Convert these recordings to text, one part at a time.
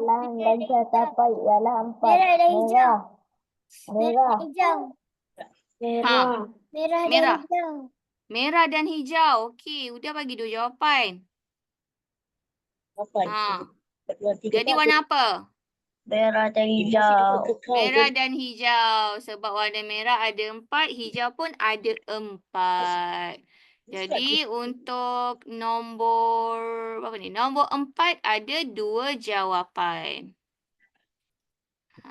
soalan dan catatpan ialah 4. Merah dan hijau. Merah. Hijau. Ha, Merah dan Merah. hijau. merah dan hijau. Okey, Uda bagi 2 jawapan. Ha. Jadi warna apa? Merah dan hijau. Merah dan hijau. Sebab warna merah ada 4, hijau pun ada 4. Jadi untuk nombor apa ni? Nombor 4 ada 2 jawapan.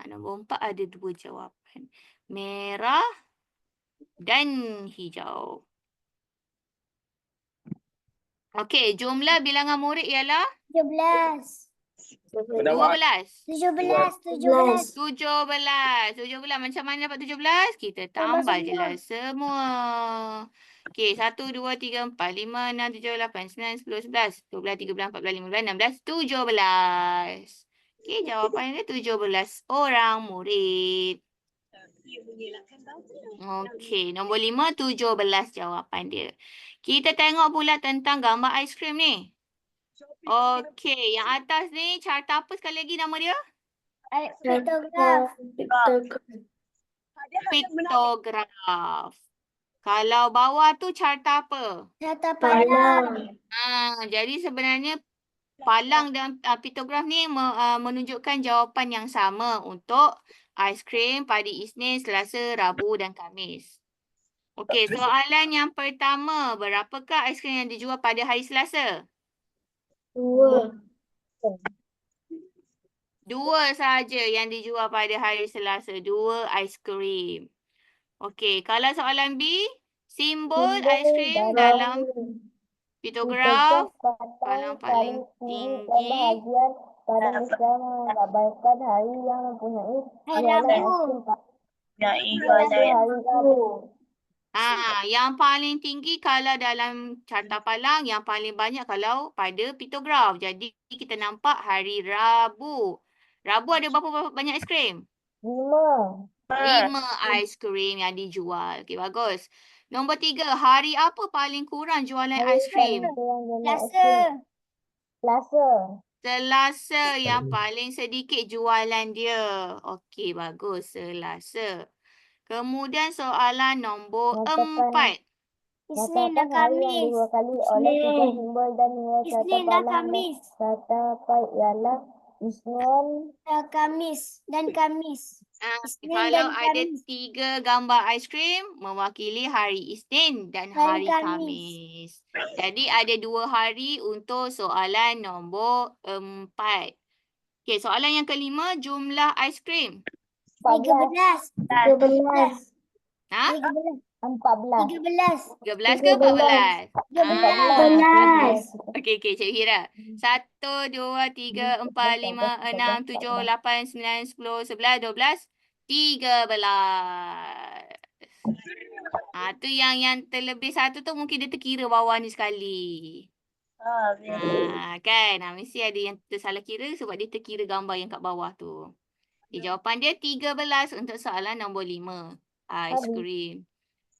Nombor 4 ada 2 jawapan. Merah dan hijau. Okey, jumlah bilangan murid ialah 17. 12. 17. 17. Macam mana dapat 17? Kita tambah je lah semua. Okey, 1, 2, 3, 4, 5, 6, 7, 8, 9, 10, 11, 12, 13, 14, 15, 16, 17. Okey, jawapan dia 17 orang murid. Okey, nombor 5, 17 jawapan dia. Kita tengok pula tentang gambar aiskrim ni. Okey, yang atas ni carta apa sekali lagi nama dia? Piktograf. Piktograf. Kalau bawah tu carta apa? Carta palang. Jadi sebenarnya palang dan piktograf ni menunjukkan jawapan yang sama untuk aiskrim pada Isnin, Selasa, Rabu dan Khamis. Okey, soalan yang pertama. Berapakah aiskrim yang dijual pada hari Selasa? 2. 2 sahaja yang dijual pada hari Selasa. 2 aiskrim. Okey, kalau soalan B, simbol aiskrim dalam piktograf palang paling tinggi. Pada Islam mengabaikan hari yang mempunyai hari Rabu. Yang paling tinggi kalau dalam carta palang, yang paling banyak kalau pada piktograf. Jadi kita nampak hari Rabu. Rabu ada berapa banyak aiskrim? 5. 5 aiskrim yang dijual. Okey, bagus. Nombor 3, hari apa paling kurang jualan aiskrim? Selasa yang paling sedikit jualan dia. Okey, bagus. Selasa. Kemudian soalan nombor 4. Isnin dan Khamis. Dua kali oleh 3 simbol dan nilai carta Isnin dan palang Khamis. carta pai ialah Isnin Dan Khamis. Isnin Kalau dan ada Khamis. 3 gambar aiskrim mewakili hari Isnin dan Hari hari Khamis. Khamis. Jadi ada 2 hari untuk soalan nombor 4. Okey, soalan yang kelima, jumlah aiskrim. 13. 13. 13. 13 ke 14? 14. Okey, Cikgu Hira. 1, 2, 3, 4, 5, 6, 7, 8, 9, 10, 11, 12, 13. Tu yang terlebih satu tu mungkin dia terkira bawah ni sekali. Kan? Mesti ada yang tersalah kira sebab dia terkira gambar yang kat bawah tu. Jawapan dia 13 untuk soalan nombor 5. Aiskrim.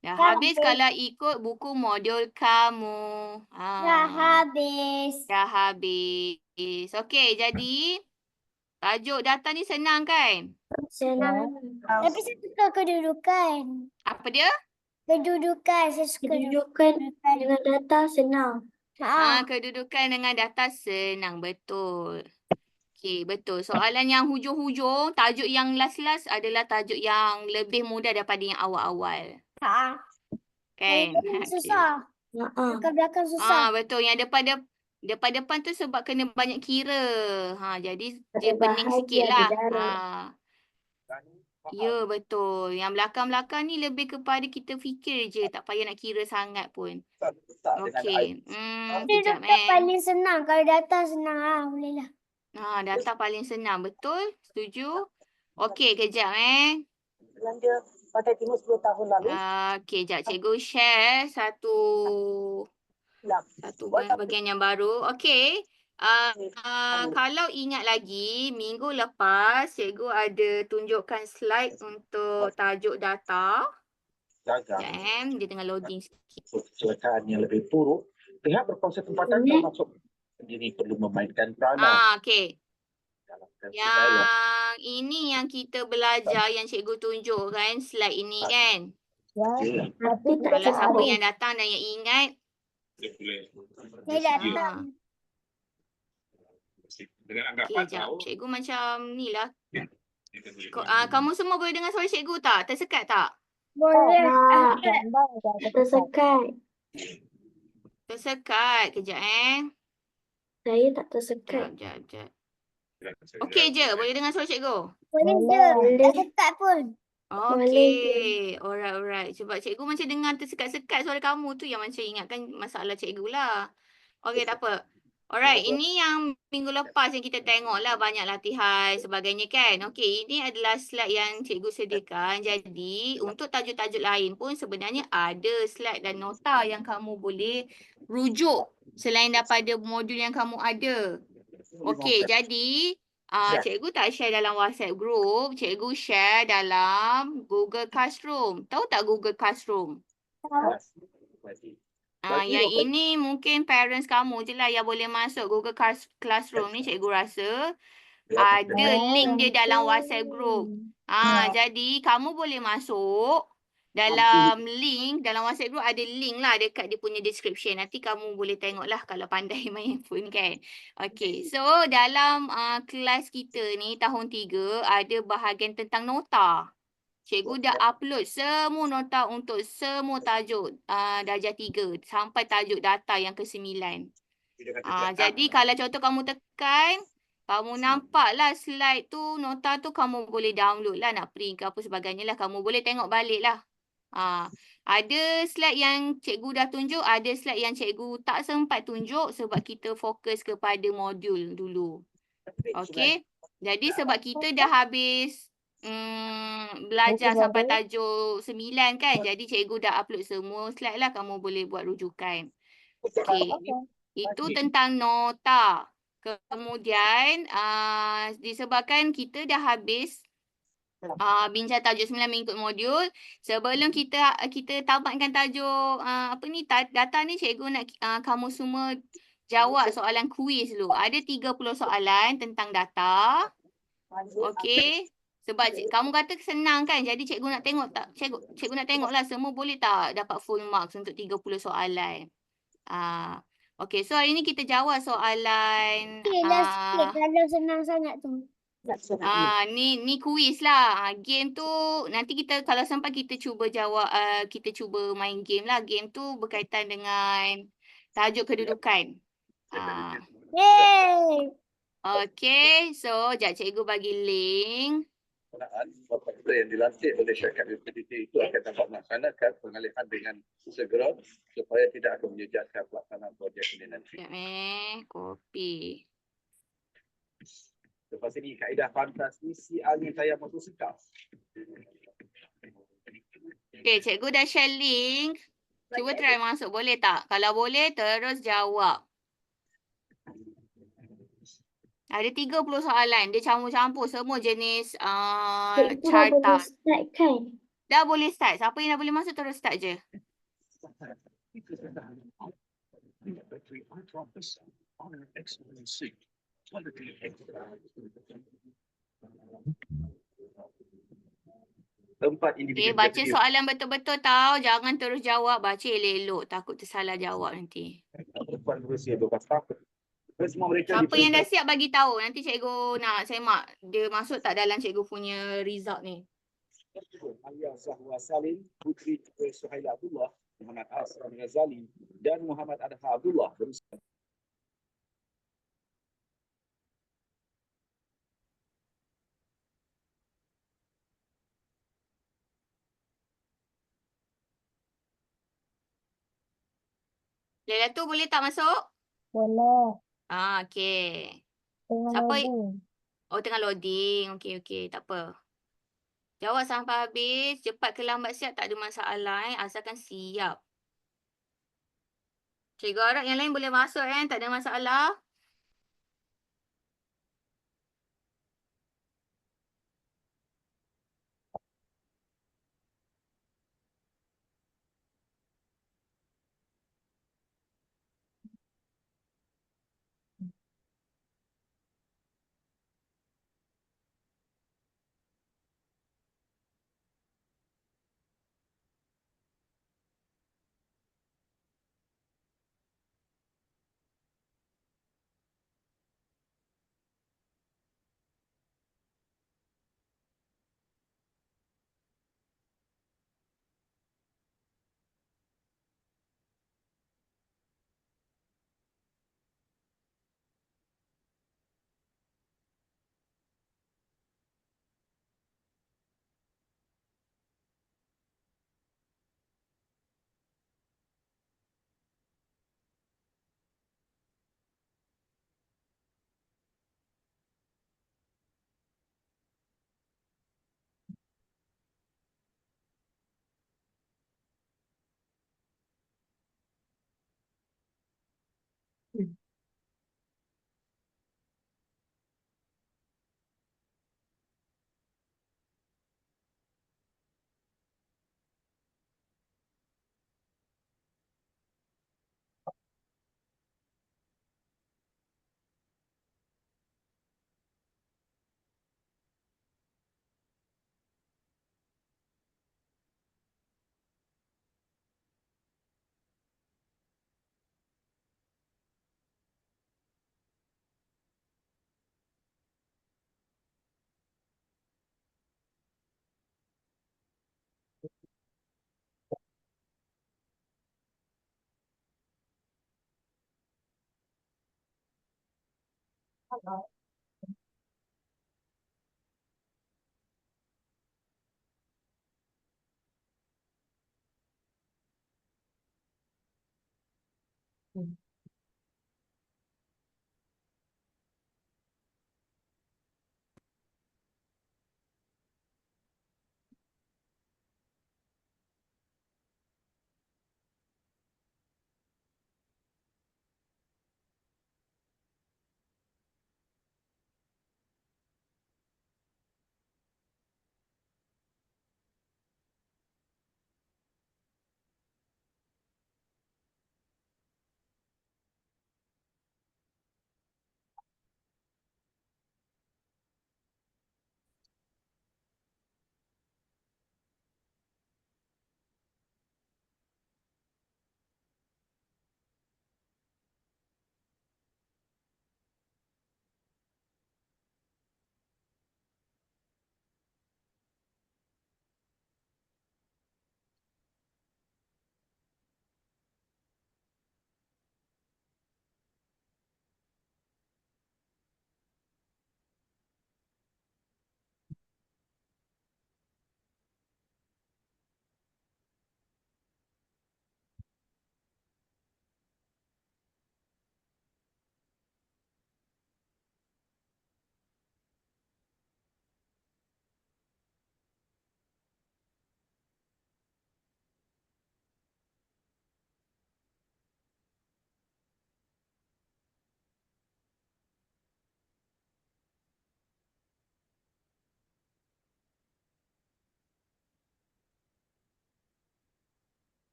Dah habis kalau ikut buku modul kamu. Dah habis. Dah habis. Okey, jadi tajuk data ni senang kan? Senang. Tapi saya suka kedudukan. Apa dia? Kedudukan. Saya suka kedudukan dengan data senang. Kedudukan dengan data senang. Betul. Okey, betul. Soalan yang hujung-hujung, tajuk yang last-last adalah tajuk yang lebih mudah daripada yang awal-awal. Kan? Susah. Belakang susah. Betul. Yang depan-depan tu sebab kena banyak kira. Jadi dia pening sikit lah. Ya, betul. Yang belakang-belakang ni lebih kepada kita fikir je. Tak payah nak kira sangat pun. Okey. Kejap paling senang. Kalau data senang boleh lah. Data paling senang. Betul? Setuju? Okey, kejap Belanja Pantai Timur 10 tahun lalu. Okey, jap cikgu share satu bahagian yang baru. Okey. Kalau ingat lagi, minggu lepas cikgu ada tunjukkan slide untuk tajuk data. Dia tengah loading sikit. Kecelakaan yang lebih buruk, pihak berkuasa tempatan termasuk sendiri perlu memainkan peranan. Okey. dalam kan saya. Yang ini yang kita belajar yang cikgu tunjuk kan, slide ini kan. Ya. Ya. Tapi tak Kalau siapa tahu. yang datang dan yang ingat, Saya datang. Dengan okey anggapan jap. tahu Cikgu macam ni lah. kita boleh Kamu semua boleh dengar suara cikgu tak? Tersekat tak? Boleh. Gambar dah Tersekat. Tersekat. Kejap Saya tak tersekat. Jap. Okey je, boleh dengar suara cikgu? Boleh Boleh. je. Tak sekat pun. Boleh je. Okey. Alright. Sebab cikgu macam dengar tersekat-sekat suara kamu tu yang macam ingatkan masalah cikgu lah. Okey, tak apa. Alright, ini yang minggu lepas yang kita tengok lah banyak latihan sebagainya kan. Okey, ini adalah slide yang cikgu sediakan. Jadi, untuk tajuk-tajuk lain pun sebenarnya ada slide dan nota yang kamu boleh rujuk selain daripada modul yang kamu ada. Okey, jadi cikgu tak share dalam WhatsApp group, cikgu share dalam Google Classroom. Tahu tak Google Classroom? Yang ini mungkin parents kamu je lah yang boleh masuk Google Classroom ni, cikgu rasa. Ada link dia dalam WhatsApp group. Jadi kamu boleh masuk dalam link, dalam WhatsApp group ada link lah dekat dia punya description. Nanti kamu boleh tengok lah kalau pandai main phone kan. Okay, so dalam kelas kita ni tahun 3 ada bahagian tentang nota. Cikgu dah upload semua nota untuk semua tajuk darjah 3 sampai tajuk data yang ke-9. Jadi kalau contoh kamu tekan, kamu nampaklah slide tu, nota tu kamu boleh download lah, nak print ke apa sebagainya lah. Kamu boleh tengok balik lah. Ada slide yang cikgu dah tunjuk, ada slide yang cikgu tak sempat tunjuk sebab kita fokus kepada modul dulu. Okey. Jadi sebab kita dah habis belajar sampai tajuk 9 kan. Jadi cikgu dah upload semua slide lah. Kamu boleh buat rujukan. Okey. Itu tentang nota. Kemudian disebabkan kita dah habis bincang tajuk 9 mengikut modul. Sebelum kita tamatkan tajuk data ni, cikgu nak kamu semua jawab soalan kuis dulu. Ada 30 soalan tentang data. Okey. Sebab kamu kata senang kan. Jadi cikgu nak tengok tak? Cikgu nak tengok lah semua boleh tak dapat full marks untuk 30 soalan. Okey, so hari ni kita jawab soalan Sikit kalau senang sangat tu. ni kuis lah. Game tu nanti kita kalau sempat kita cuba jawab, kita cuba main game lah. Game tu berkaitan dengan tajuk kedudukan. Yeay. Okey, so jap cikgu bagi link. Bapak kita yang dilantik oleh syarikat UPDT itu akan dapat melaksanakan pengalihan dengan segera supaya tidak akan menyejaskan pelaksanaan projek ini nanti. Sekejap copy. Lepas ini kaedah transmisi angin saya masuk sekal. Okey, cikgu dah share link. Cuba try masuk, boleh tak? Kalau boleh, terus jawab. Ada 30 soalan. Dia campur-campur semua jenis Cikgu dah boleh carta. start kan? Dah boleh start. Siapa yang dah boleh masuk, terus start je. Tempat individu. Okey, baca soalan betul-betul tau. Jangan terus jawab. Baca elok-elok. Takut tersalah jawab nanti. Perempuan berusia 12 tahun. Semua mereka Siapa yang dah siap bagi tahu. Nanti cikgu nak semak. Dia masuk tak dalam cikgu punya result ni. Alia Zahwa Salim, Putri Suhaila Abdullah, Muhammad Asram Ghazali dan Muhammad Adha Abdullah berusia. Leila tu boleh tak masuk? Boleh. Okey. Tengah Siapa? loading. Oh, tengah loading. Okey. Tak apa. Jawab sampai habis. Cepat ke lambat siap tak ada masalah. Asalkan siap. Cikgu harap yang lain boleh masuk tak ada masalah.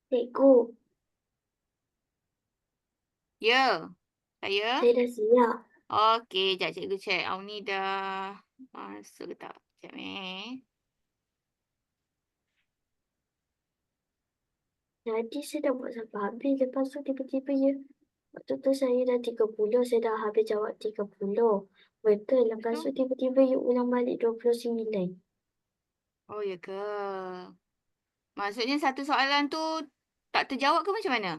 Cikgu, Ya. Saya? saya dah siap. Okey, jap cikgu check. Auni dah masuk ke tak? Sekejap Jadi saya dah buat sampai habis. Lepas tu tiba-tiba waktu tu saya dah 30, saya dah habis jawab 30. Betul. Lepas tu tiba-tiba you ulang balik 29. Oh, ya ke? Maksudnya satu soalan tu tak terjawab ke macam mana?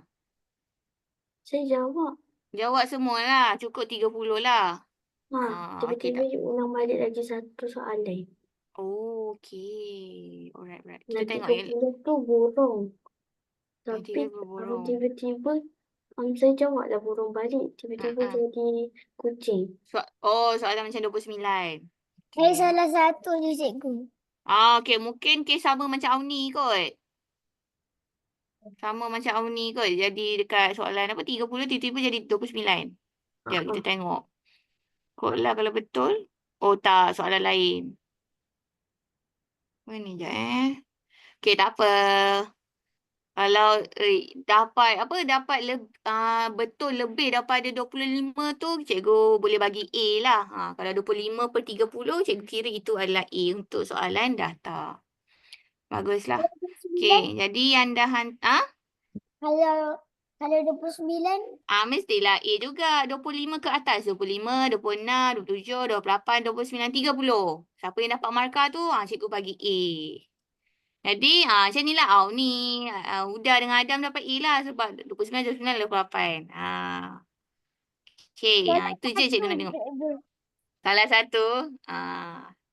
Saya jawab. Jawab semualah. Cukup 30 lah. Okey Tiba-tiba tak? you ulang balik lagi satu soalan. Oh, okey. Alright, alright. Kita Yang tengok yang 30 tu burung. yang Tapi 30 burung. tiba-tiba saya jawablah burung balik. Tiba-tiba Ha-ha. jadi kucing. Soalan macam 29. Saya Okey. salah satu je cikgu. Okey. Mungkin kes sama macam Auni kot. Sama macam Auni kot. Jadi dekat soalan apa 30 tiba-tiba jadi 29. Jap kita tengok. Kot lah kalau betul. Oh tak, soalan lain. Mana jap Okey, tak apa. Kalau betul lebih daripada 25 tu, cikgu boleh bagi A lah. Kalau 25/30, cikgu kira itu adalah A untuk soalan data. Baguslah. Okey, jadi yang dah Kalau 29, mestilah A juga. 25 ke atas. 25, 26, 27, 28, 29, 30. Siapa yang dapat markah tu, cikgu bagi A. Jadi, macam ni lah. Ni Huda dengan Adam dapat A lah sebab 29, 29, 28. Okey, itu je cikgu nak tengok. Salah satu.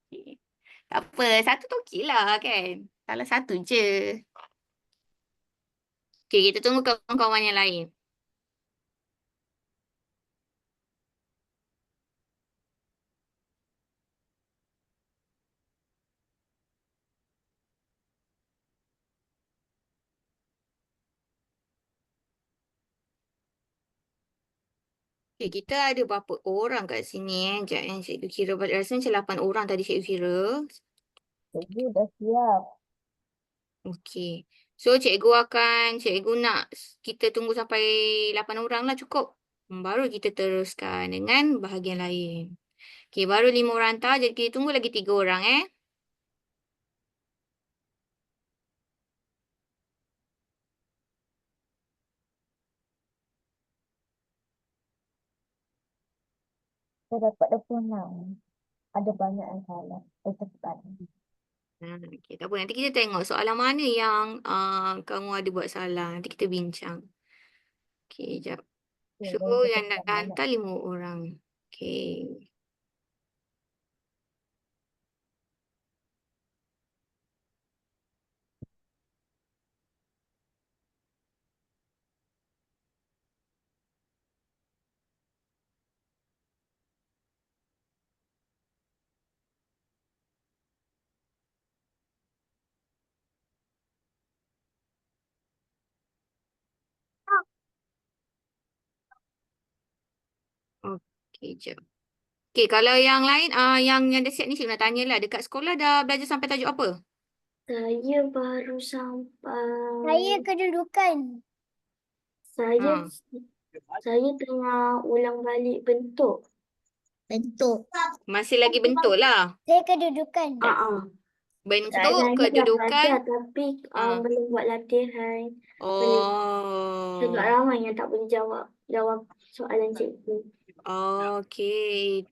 Okey. Tak apa, satu tu okeylah kan. Salah satu je. Okey, kita tunggu kawan-kawan yang lain. Okay, kita ada berapa orang kat sini Sekejap cikgu kira balik. Rasa macam 8 orang tadi cikgu kira. Cikgu dah siap. Okey. So cikgu nak kita tunggu sampai 8 orang lah cukup. Baru kita teruskan dengan bahagian lain. Okey, baru 5 orang hantar. Jadi kita tunggu lagi 3 orang Saya dapat 26. Ada banyak yang salah. Cepat. Okey, tak apa. Nanti kita tengok soalan mana yang kamu ada buat salah. Nanti kita bincang. Okey, jap. Okay, So dan yang dah cepat banyak. hantar 5 orang. Okey. Okey, jap. Okey, kalau yang lain yang dah siap ni cikgu nak tanyalah. Dekat sekolah dah belajar sampai tajuk apa? Saya baru sampai. Saya kedudukan. Saya Ha. saya tengah ulang balik bentuk. Bentuk. Masih lagi bentuk lah. Saya kedudukan. Bentuk, Saya dah kedudukan. belajar tapi Ah. belum buat latihan. Sebab Oh. ramai yang tak boleh jawab soalan cikgu. Okey.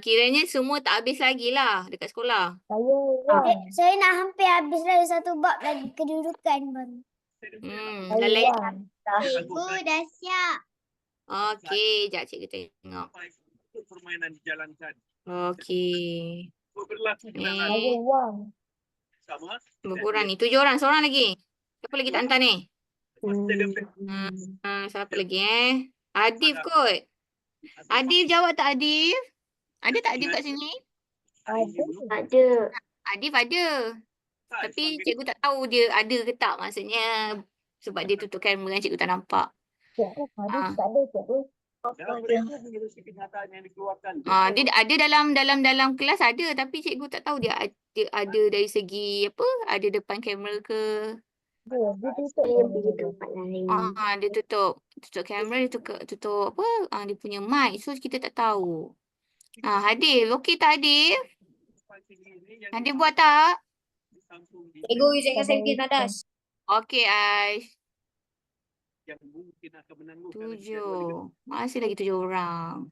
Kiranya semua tak habis lagi lah dekat sekolah. Saya nak hampir habis lagi satu bab lagi kedudukan baru. Lalai. Cikgu dah siap. Okey, jap cikgu tengok. Permainan dijalankan. Okey. Berlaku Ni Wang. sama. berkurang ni. 7 orang, seorang lagi. Siapa lagi tak hantar ni? Siapa lagi Adif kot. Adif jawab tak Adif? Ada tak Adif kat sini? Ada. Adif ada. Tapi cikgu tak tahu dia ada ke tak. Maksudnya sebab dia tutup kamera kan cikgu tak nampak. Cikgu tak ada cikgu. Dia ada dalam kelas ada tapi cikgu tak tahu dia ada dari segi apa? Ada depan kamera ke? Dia tutup. Saya pergi tempat lain. Dia tutup kamera, dia tutup apa? Dia punya mic. So kita tak tahu. Hadif, okey tak Hadif? Hadif buat tak? Cikgu izinkan saya pergi tadas. Okey Aish. Yang mungkin akan menangguh. 7. Masih lagi 7 orang.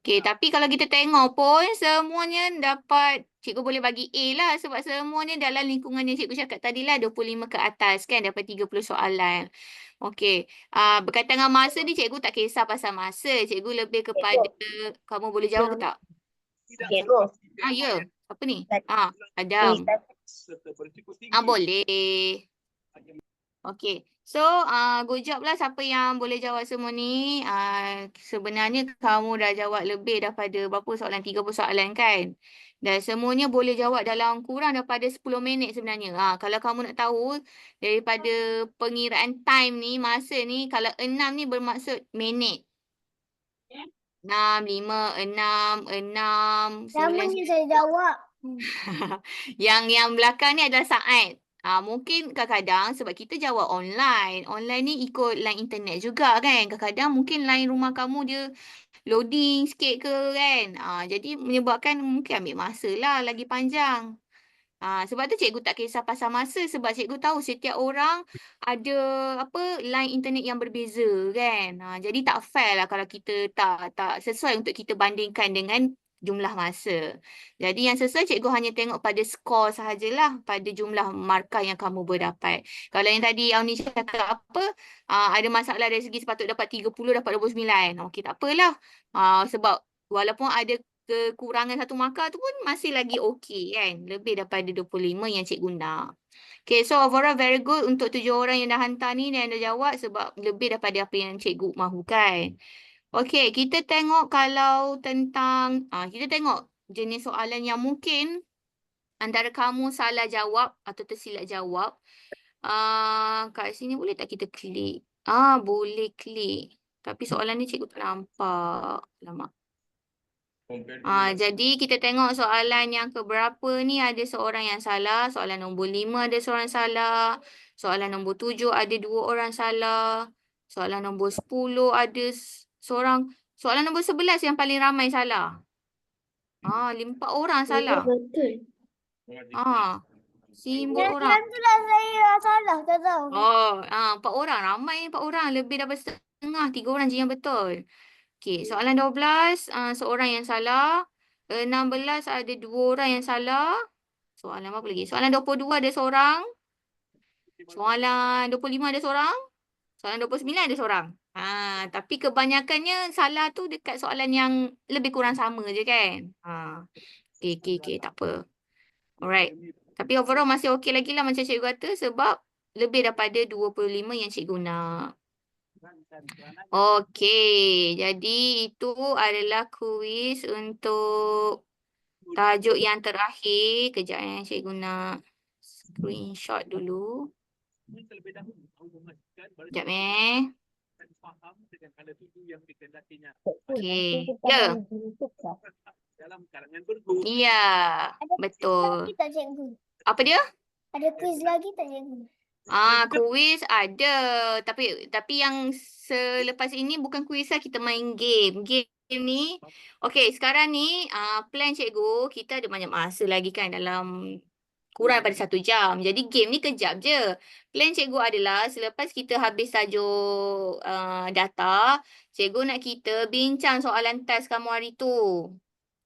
Okey, tapi kalau kita tengok pun semuanya dapat, cikgu boleh bagi A lah sebab semuanya dalam lingkungan yang cikgu cakap tadi lah 25 ke atas kan, dapat 30 soalan. Okey, berkaitan dengan masa ni cikgu tak kisah pasal masa, cikgu lebih kepada kamu boleh jawab ke tak? Cikgu. Ya. Apa ni? Adam. Boleh. Okey. So, good job lah siapa yang boleh jawab semua ni. Sebenarnya kamu dah jawab lebih daripada berapa soalan? 30 soalan kan? Dan semuanya boleh jawab dalam kurang daripada 10 minit sebenarnya. Kalau kamu nak tahu daripada pengiraan time ni, masa ni, kalau 6 ni bermaksud minit. 6, 5, 6, 6, 9. Lama ni saya jawab. Yang belakang ni adalah saat. Mungkin kadang-kadang sebab kita jawab online. Online ni ikut line internet juga kan. Kadang-kadang mungkin line rumah kamu dia loading sikit ke kan. Jadi menyebabkan mungkin ambil masa lah lagi panjang. Sebab tu cikgu tak kisah pasal masa sebab cikgu tahu setiap orang ada line internet yang berbeza kan. Jadi tak fair lah kalau kita tak sesuai untuk kita bandingkan dengan jumlah masa. Jadi yang sesuai cikgu hanya tengok pada skor sahajalah, pada jumlah markah yang kamu berdapat. Kalau yang tadi Auni cakap apa, ada masalah dari segi sepatut dapat 30, dapat 29. Okey, tak apalah. Sebab walaupun ada kekurangan 1 markah tu pun masih lagi okey kan. Lebih daripada 25 yang cikgu nak. Okay, so overall very good untuk 7 orang yang dah hantar ni dan dah jawab sebab lebih daripada apa yang cikgu mahukan. Okey, kita tengok kalau tentang, kita tengok jenis soalan yang mungkin antara kamu salah jawab atau tersilap jawab. Kat sini boleh tak kita klik? Boleh klik. Tapi soalan ni cikgu tak nampak. Alamak. Jadi kita tengok soalan yang keberapa ni ada seorang yang salah. Soalan nombor 5 ada seorang salah. Soalan nombor 7 ada 2 orang salah. Soalan nombor 10 ada seorang. Soalan nombor 11 yang paling ramai salah. 4 orang salah. Betul. Simbol orang. Yang tu lah saya salah, tak tahu. 4 orang. Ramai 4 orang. Lebih daripada setengah. 3 orang je yang betul. Okey, soalan 12, seorang yang salah. 16 ada 2 orang yang salah. Soalan apa lagi? Soalan 22 ada seorang. Soalan 25 ada seorang. Soalan 29 ada seorang. Tapi kebanyakannya salah tu dekat soalan yang lebih kurang sama je kan. Okey, tak apa. Alright. Tapi overall masih okey lagi lah macam cikgu kata sebab lebih daripada 25 yang cikgu nak. Okey, jadi itu adalah kuis untuk tajuk yang terakhir. Kejap cikgu nak screenshot dulu. Sekejap Okey. Ya. Ya, betul. Lagi tak cikgu? Apa dia? Ada quiz lagi tak cikgu? Kuis ada. Tapi yang selepas ini bukan kuis lah, kita main game. Game ni, okey, sekarang ni plan cikgu, kita ada banyak masa lagi kan dalam kurang daripada 1 jam. Jadi game ni kejap je. Plan cikgu adalah selepas kita habis tajuk data, cikgu nak kita bincang soalan test kamu hari tu.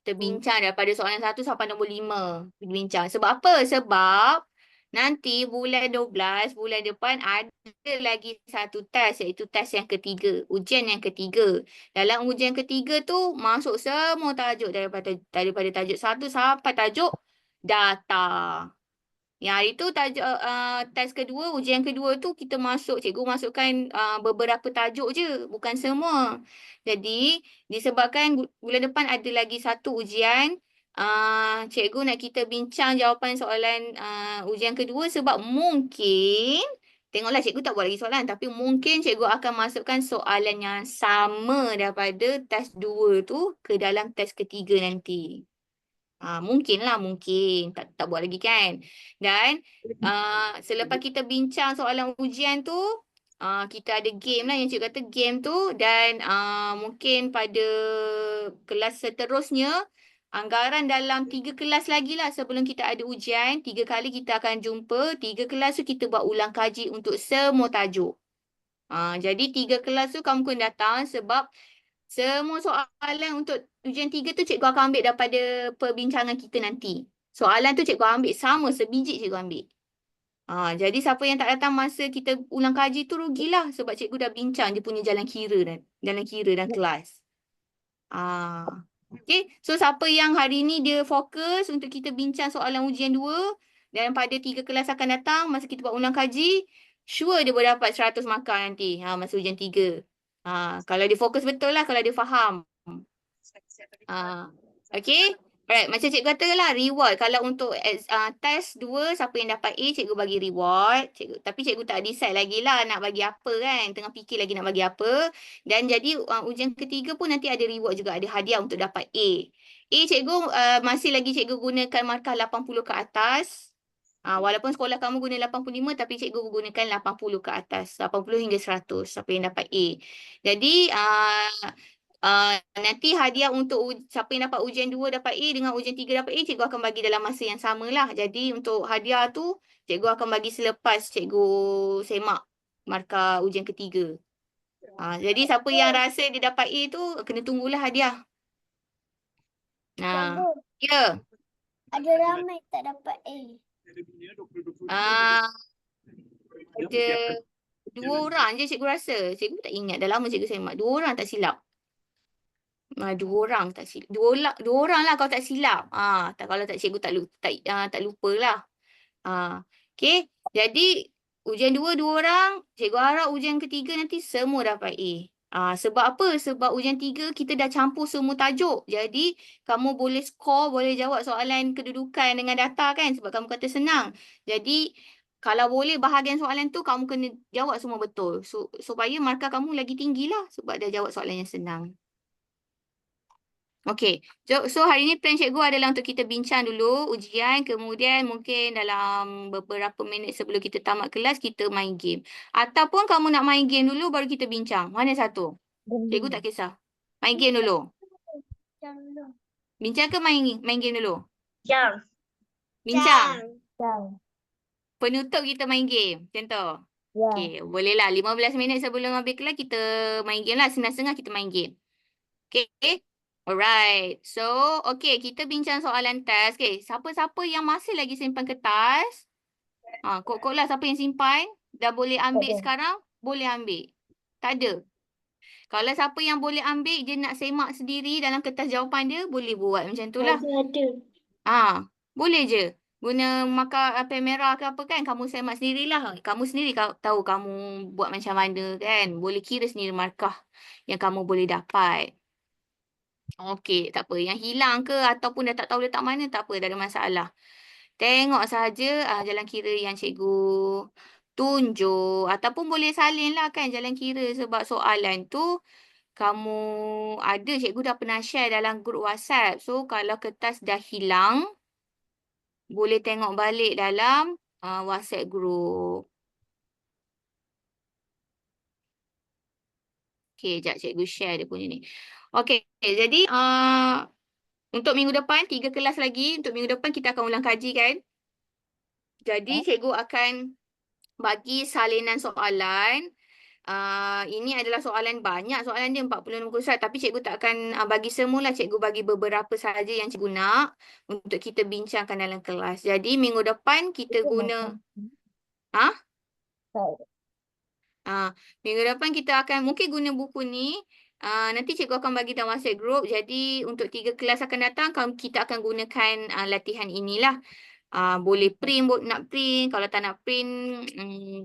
Kita bincang daripada soalan 1 sampai nombor 5. Bincang. Sebab apa? Sebab nanti bulan 12, bulan depan ada lagi satu test iaitu test yang ketiga. Ujian yang ketiga. Dalam ujian ketiga tu masuk semua tajuk daripada tajuk 1 sampai tajuk data. Yang hari tu tajuk test kedua, ujian kedua tu kita cikgu masukkan beberapa tajuk je, bukan semua. Jadi disebabkan bulan depan ada lagi satu ujian, cikgu nak kita bincang jawapan soalan ujian kedua sebab mungkin, tengoklah cikgu tak buat lagi soalan, tapi mungkin cikgu akan masukkan soalan yang sama daripada test 2 tu ke dalam test ketiga nanti. Mungkin tak buat lagi kan. Dan selepas kita bincang soalan ujian tu, kita ada game lah yang cikgu kata game tu. Dan mungkin pada kelas seterusnya, anggaran dalam 3 kelas lagi lah sebelum kita ada ujian. 3 kali kita akan jumpa. 3 kelas tu kita buat ulang kaji untuk semua tajuk. Jadi 3 kelas tu kamu kena datang sebab semua soalan untuk ujian 3 tu cikgu akan ambil daripada perbincangan kita nanti. Soalan tu cikgu ambil sama, sebiji cikgu ambil. Jadi siapa yang tak datang masa kita ulang kaji tu rugilah sebab cikgu dah bincang dia punya jalan kira dan kelas. Okay, so siapa yang hari ni dia fokus untuk kita bincang soalan ujian 2 dan pada 3 kelas akan datang masa kita buat ulang kaji, sure dia boleh dapat 100 markah nanti masa ujian 3. Kalau dia fokus betul lah, kalau dia faham. Okay. Alright, macam cikgu kata lah, reward. Kalau untuk test 2, siapa yang dapat A, cikgu bagi reward. Tapi cikgu tak decide lagi lah nak bagi apa kan. Tengah fikir lagi nak bagi apa. Dan jadi ujian ketiga pun nanti ada reward juga, ada hadiah untuk dapat A. A cikgu masih lagi cikgu gunakan markah 80 ke atas. Walaupun sekolah kamu guna 85 tapi cikgu gunakan 80 ke atas. 80 hingga 100 siapa yang dapat A. Jadi nanti hadiah untuk siapa yang dapat ujian 2 dapat A dengan ujian 3 dapat A, cikgu akan bagi dalam masa yang sama lah. Jadi untuk hadiah tu cikgu akan bagi selepas cikgu semak markah ujian ketiga. Jadi siapa yang rasa dia dapat A tu kena tunggulah hadiah. Nah, Cikgu, ya. ada ramai tak dapat A. Ah, ada 2 orang je cikgu rasa. Cikgu tak ingat. Dah lama cikgu semak. 2 orang tak silap. 2 orang tak silap. 2 orang lah kalau tak silap. Kalau tak cikgu tak lupa lah. Okay. Jadi ujian 2 orang. Cikgu harap ujian ketiga nanti semua dapat A. Sebab apa? Sebab ujian 3 kita dah campur semua tajuk. Jadi kamu boleh score, boleh jawab soalan kedudukan dengan data kan? Sebab kamu kata senang. Jadi kalau boleh bahagian soalan tu kamu kena jawab semua betul. Supaya markah kamu lagi tinggi lah. Sebab dah jawab soalan yang senang. Okay, so hari ni plan cikgu adalah untuk kita bincang dulu ujian, kemudian mungkin dalam beberapa minit sebelum kita tamat kelas, kita main game. Ataupun kamu nak main game dulu baru kita bincang. Mana satu? Cikgu tak kisah. Main game dulu. Bincang ke main game dulu? Jam. Bincang. Jam. Penutup kita main game. Macam tu. Ya. Okay, boleh lah. 15 minit sebelum habis kelas, kita main game lah. 9:30 kita main game. Okay. Alright. So, okay. Kita bincang soalan test. Okay. Siapa-siapa yang masih lagi simpan kertas? Kok lah siapa yang simpan? Dah boleh ambil ada. sekarang? Boleh ambil. Tak ada. Kalau siapa yang boleh ambil, dia nak semak sendiri dalam kertas jawapan dia, boleh buat macam tu lah. Ada. Boleh je. Guna markah pen merah ke apa kan, kamu semak sendirilah. Kamu sendiri tahu kamu buat macam mana kan. Boleh kira sendiri markah yang kamu boleh dapat. Okey, tak apa. Yang hilang ke ataupun dah tak tahu letak mana, tak apa, tak ada masalah. Tengok saja jalan kira yang cikgu tunjuk. Ataupun boleh salin lah kan jalan kira sebab soalan tu kamu ada, cikgu dah pernah share dalam grup WhatsApp. So, kalau kertas dah hilang, boleh tengok balik dalam WhatsApp group. Okay, sekejap cikgu share dia punya ni. Okay, jadi untuk minggu depan, 3 kelas lagi. Untuk minggu depan kita akan ulang kaji kan. Jadi cikgu akan bagi salinan soalan. Ini adalah soalan banyak. Soalan dia 40 muka surat. Tapi cikgu tak akan bagi semula. Cikgu bagi beberapa sahaja yang cikgu nak untuk kita bincangkan dalam kelas. Jadi minggu depan kita guna... Minggu depan kita akan mungkin guna buku ni. Nanti cikgu akan bagi dalam WhatsApp group. Jadi untuk 3 kelas akan datang, kita akan gunakan latihan inilah. Boleh print, nak print. Kalau tak nak print,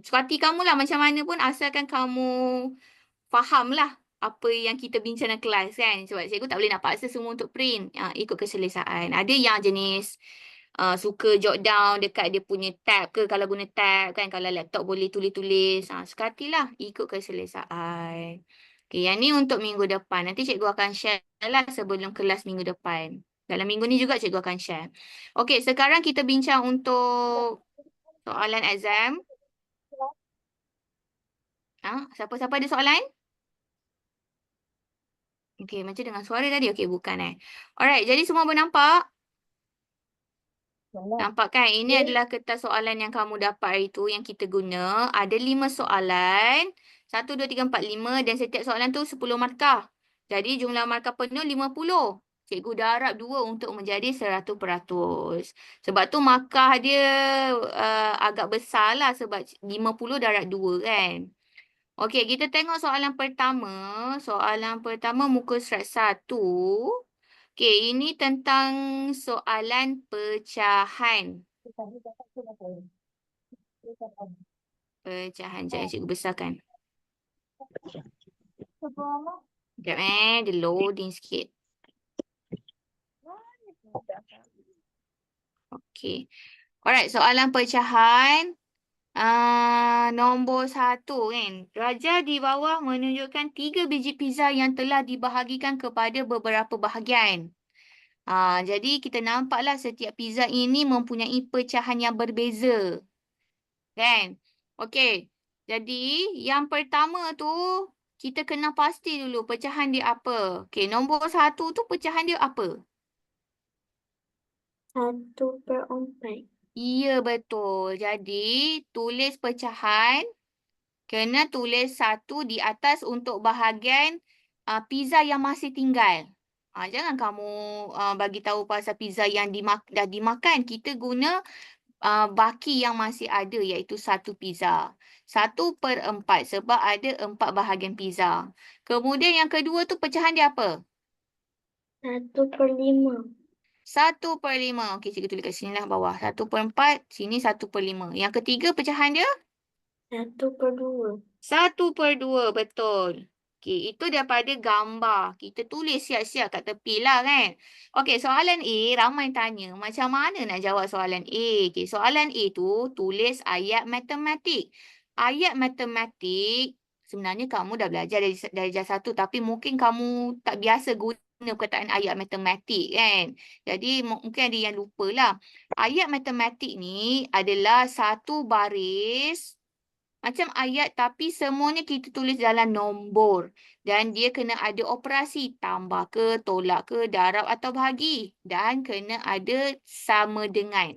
suka hati kamu lah macam mana pun, asalkan kamu faham lah apa yang kita bincang dalam kelas kan. Sebab cikgu tak boleh nak paksa semua untuk print. Ikut keselesaan. Ada yang jenis suka jot down dekat dia punya tab ke, kalau guna tab kan, kalau laptop boleh tulis-tulis. Sekatilah ikut keselesaan. Okay, yang ni untuk minggu depan. Nanti cikgu akan share lah sebelum kelas minggu depan. Dalam minggu ni juga cikgu akan share. Okay, sekarang kita bincang untuk soalan exam. Siapa-siapa ada soalan? Okay, macam dengan suara tadi. Okay, bukan Alright, jadi semua bernampak? Nampak kan? Ini adalah kertas soalan yang kamu dapat hari tu yang kita guna. Ada 5 soalan. 1, 2, 3, 4, 5. Dan setiap soalan tu 10 markah. Jadi jumlah markah penuh 50. Cikgu darab 2 untuk menjadi 100%. Sebab tu markah dia agak besar lah. Sebab 50 darab 2 kan. Okey, kita tengok soalan pertama. Soalan pertama muka surat 1. Okey, ini tentang soalan pecahan. Pecahan. Jangan cikgu besarkan. Sekejap dia loading sikit. Okey. Alright, soalan pecahan. Nombor 1 kan. Raja di bawah menunjukkan 3 biji pizza yang telah dibahagikan kepada beberapa bahagian. Jadi kita nampaklah setiap pizza ini mempunyai pecahan yang berbeza. Kan? Okey. Jadi yang pertama tu kita kena pasti dulu pecahan dia apa. Okey, nombor 1 tu pecahan dia apa? 1/4. Ya, betul. Jadi tulis pecahan. Kena tulis 1 di atas untuk bahagian pizza yang masih tinggal. Jangan kamu bagi tahu pasal pizza yang dah dimakan. Kita guna baki yang masih ada iaitu satu pizza. 1/4 sebab ada 4 bahagian pizza. Kemudian yang kedua tu pecahan dia apa? 1/5. 1/5. Okey, cikgu tulis kat sini lah bawah. 1/4, sini 1/5. Yang ketiga pecahan dia? 1/2. 1/2, betul. Okey, itu daripada gambar. Kita tulis siap-siap kat tepi lah kan. Okey, soalan A ramai tanya. Macam mana nak jawab soalan A? Okey, soalan A tu tulis ayat matematik. Ayat matematik sebenarnya kamu dah belajar dari darjah 1 tapi mungkin kamu tak biasa guna perkataan ayat matematik kan. Jadi mungkin ada yang lupalah. Ayat matematik ni adalah satu baris macam ayat tapi semuanya kita tulis dalam nombor. Dan dia kena ada operasi tambah ke, tolak ke, darab atau bahagi. Dan kena ada sama dengan.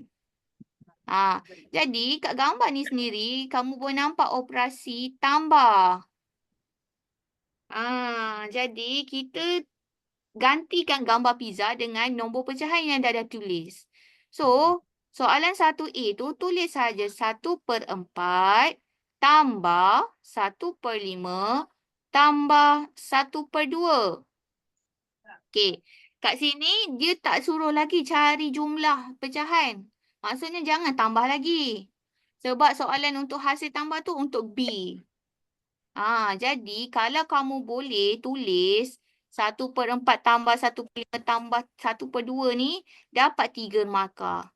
Jadi kat gambar ni sendiri kamu boleh nampak operasi tambah. Jadi kita gantikan gambar pizza dengan nombor pecahan yang dah tulis. So, soalan 1A tu tulis saja 1/4 tambah 1/5 tambah 1/2. Okey, kat sini dia tak suruh lagi cari jumlah pecahan. Maksudnya jangan tambah lagi. Sebab soalan untuk hasil tambah tu untuk B. Jadi kalau kamu boleh tulis 1/4 tambah 1/5 tambah 1/2 ni dapat 3 markah.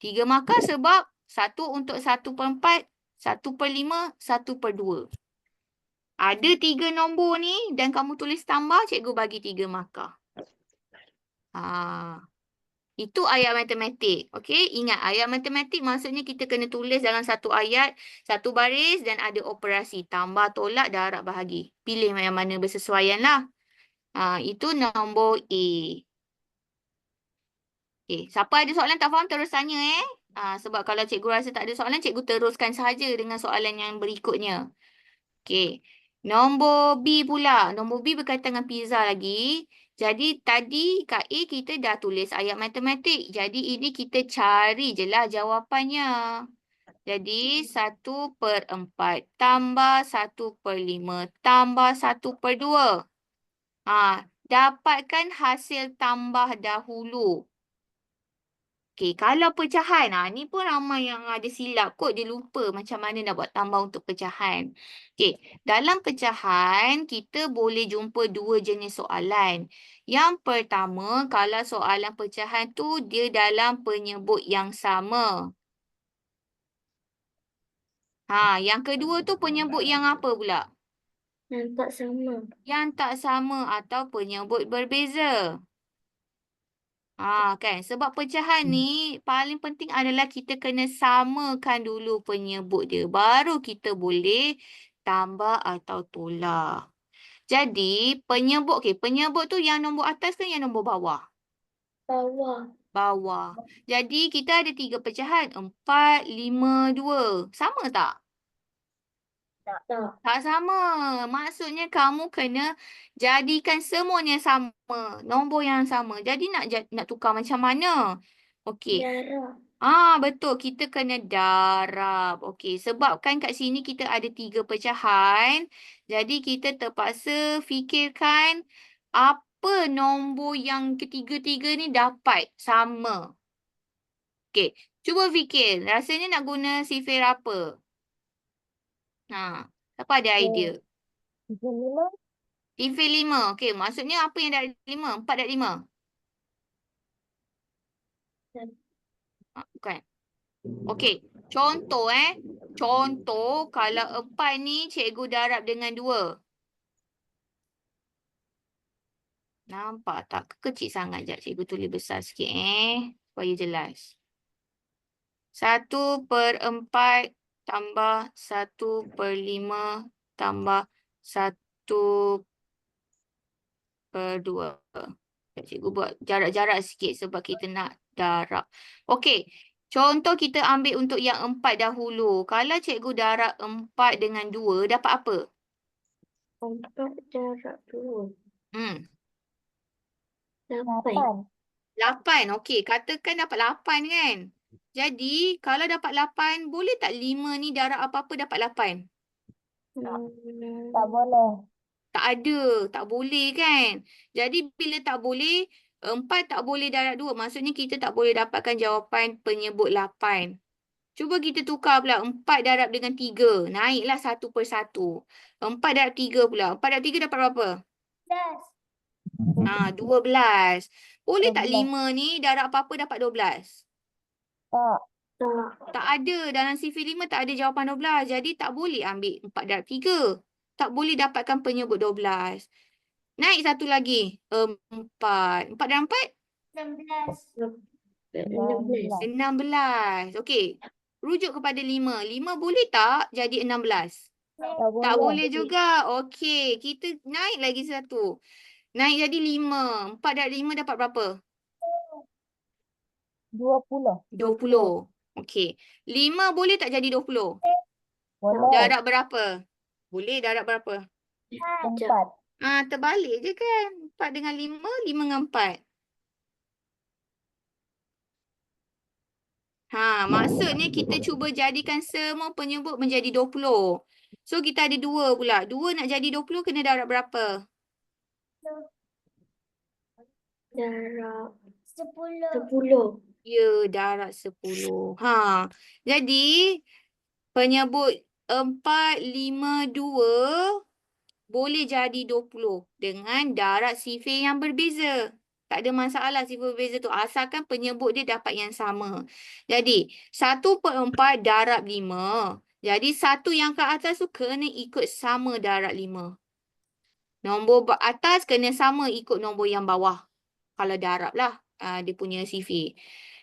3 markah sebab 1 untuk 1/4, 1/5, 1/2. Ada 3 nombor ni dan kamu tulis tambah, cikgu bagi 3 markah. Itu ayat matematik. Okey, ingat ayat matematik maksudnya kita kena tulis dalam satu ayat, satu baris dan ada operasi tambah, tolak, darab, bahagi. Pilih yang mana bersesuaian lah. Itu nombor A. Okey, siapa ada soalan tak faham terus tanya sebab kalau cikgu rasa tak ada soalan, cikgu teruskan saja dengan soalan yang berikutnya. Okey. Nombor B pula. Nombor B berkaitan dengan pizza lagi. Jadi tadi kat A kita dah tulis ayat matematik. Jadi ini kita cari je lah jawapannya. Jadi 1/4 tambah 1/5 tambah 1/2. Dapatkan hasil tambah dahulu. Okey, kalau pecahan, ni pun ramai yang ada silap kot. Dia lupa macam mana nak buat tambah untuk pecahan. Okey, dalam pecahan, kita boleh jumpa 2 jenis soalan. Yang pertama, kalau soalan pecahan tu dia dalam penyebut yang sama. Yang kedua tu penyebut yang apa pula? Yang tak sama. Yang tak sama atau penyebut berbeza. Kan sebab pecahan ni paling penting adalah kita kena samakan dulu penyebut dia. Baru kita boleh tambah atau tolak. Jadi penyebut penyebut tu yang nombor atas ke yang nombor bawah? Bawah. Bawah. Jadi kita ada 3 pecahan. 4, 5, 2. Sama tak? Tak. Tak sama. Maksudnya kamu kena jadikan semuanya sama. Nombor yang sama. Jadi nak tukar macam mana? Okey. Darab. Betul. Kita kena darab. Okey. Sebabkan kat sini kita ada 3 pecahan. Jadi kita terpaksa fikirkan apa nombor yang ketiga-tiga ni dapat sama. Okey. Cuba fikir. Rasanya nak guna sifir apa? Siapa ada idea? Sifir 5. Okey, maksudnya apa yang dah 5? 4 dah 5? Bukan. Okey, contoh Contoh kalau 4 ni cikgu darab dengan 2. Nampak tak? Kecil sangat. Sekejap cikgu tulis besar sikit supaya jelas. 1/4 tambah 1/5 tambah 1/2. Cikgu buat jarak-jarak sikit sebab kita nak darab. Okey. Contoh kita ambil untuk yang 4 dahulu. Kalau cikgu darab 4 dengan 2, dapat apa? 4 darab 2. 8. 8. Okey, katakan dapat 8 kan. Jadi, kalau dapat 8, boleh tak 5 ni darab apa-apa dapat 8? Tak boleh. Tak ada, tak boleh kan. Jadi, bila tak boleh, 4 tak boleh darab 2. Maksudnya kita tak boleh dapatkan jawapan penyebut 8. Cuba kita tukar pula 4 darab dengan 3. Naiklah 1/1. 4 darab 3 pula. 4 darab 3 dapat berapa? 12. Boleh tak 12. 5 ni darab apa-apa dapat 12? Tak. Tak. Tak ada. Dalam sifir 5 tak ada jawapan 12. Jadi tak boleh ambil 4 darab 3. Tak boleh dapatkan penyebut 12. Naik satu lagi. 4. 4 darab 4? 16. 16. Okey. Rujuk kepada 5. 5 boleh tak jadi 16? Tak boleh juga. Okey. Kita naik lagi satu. Naik jadi 5. 4 darab 5 dapat berapa? 20. 20. Okey. 5 boleh tak jadi 20? Boleh. Darab berapa? Boleh darab berapa? 4. Terbalik je kan. 4 dengan 5, 5 dengan 4. Maksudnya kita cuba jadikan semua penyebut menjadi 20. So, kita ada 2 pula. 2 nak jadi 20 kena darab berapa? Darab 10. 10. Ya, darab 10. Jadi, penyebut 4, 5, 2 boleh jadi 20 dengan darab sifir yang berbeza. Tak ada masalah sifir berbeza tu. Asalkan penyebut dia dapat yang sama. Jadi, 1/4 darab 5. Jadi, 1 yang ke atas tu kena ikut sama darab 5. Nombor atas kena sama ikut nombor yang bawah. Kalau darab lah dia punya sifir.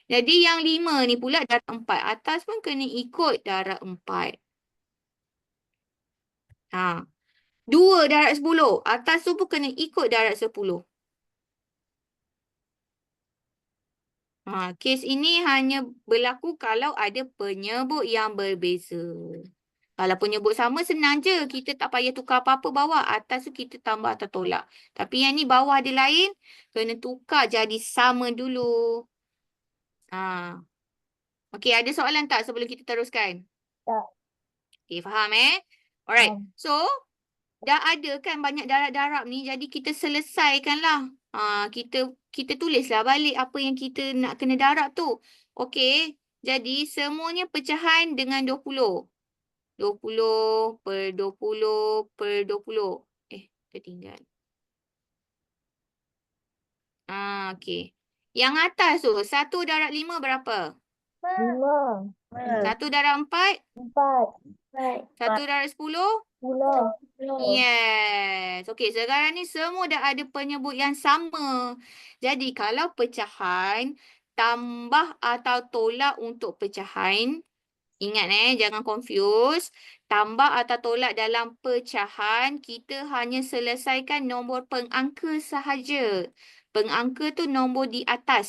Jadi, yang 5 ni pula darab 4. Atas pun kena ikut darab 4. 2 darab 10. Atas tu pun kena ikut darab 10. Kes ini hanya berlaku kalau ada penyebut yang berbeza. Kalau penyebut sama, senang je. Kita tak payah tukar apa-apa bawah. Atas tu kita tambah atau tolak. Tapi yang ni bawah dia lain, kena tukar jadi sama dulu. Okey, ada soalan tak sebelum kita teruskan? Tak. Okey, faham Alright. So, dah ada kan banyak darab-darab ni, jadi kita selesaikanlah. Kita tulislah balik apa yang kita nak kena darab tu. Okey, jadi semuanya pecahan dengan 20. 20/20/20. Tertinggal. Okey. Yang atas tu, 1 darab 5 berapa? 5. 1 darab 4? 4. 1 darab 10? 10. Yes. Okey, sekarang ni semua dah ada penyebut yang sama. Jadi, kalau pecahan, tambah atau tolak untuk pecahan, ingat jangan confuse. Tambah atau tolak dalam pecahan, kita hanya selesaikan nombor pengangka sahaja. Pengangka tu nombor di atas.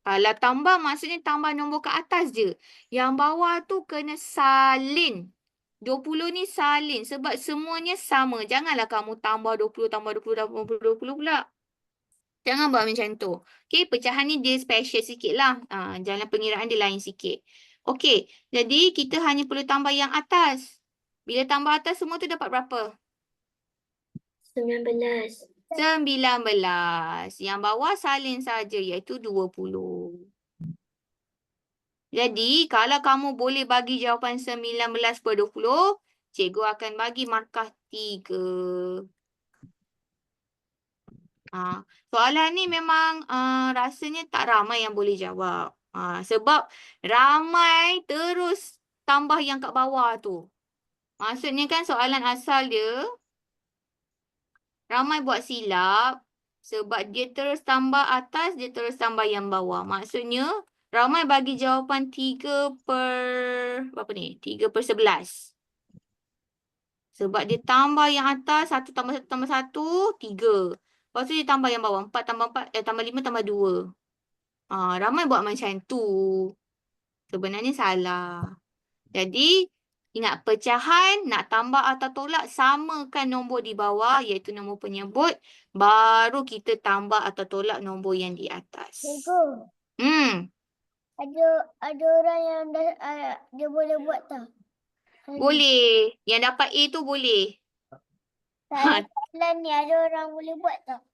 Kalau tambah, maksudnya tambah nombor ke atas je. Yang bawah tu kena salin. 20 ni salin sebab semuanya sama. Janganlah kamu tambah 20, tambah 20, tambah 20 pula. Jangan buat macam tu. Okey, pecahan ni dia special sikit lah. Jalan pengiraan dia lain sikit. Okey, jadi kita hanya perlu tambah yang atas. Bila tambah atas semua tu dapat berapa? 19. 19. Yang bawah salin saja iaitu 20. Jadi, kalau kamu boleh bagi jawapan 19/20, cikgu akan bagi markah 3. Soalan ni memang rasanya tak ramai yang boleh jawab. Sebab ramai terus tambah yang kat bawah tu. Maksudnya kan soalan asal dia, ramai buat silap sebab dia terus tambah atas, dia terus tambah yang bawah. Maksudnya, ramai bagi jawapan 3/11. Sebab dia tambah yang atas, 1 tambah 1 tambah 1, 3. Lepas tu dia tambah yang bawah, 4 tambah 4, tambah 5 tambah 2. Ramai buat macam tu. Sebenarnya salah. Jadi, Ingat, pecahan nak tambah atau tolak samakan nombor di bawah iaitu nombor penyebut. Baru kita tambah atau tolak nombor yang di atas. Cikgu, ada orang yang dia boleh buat tak? Boleh. Yang dapat A tu boleh. Soalan ni ada orang boleh buat tak?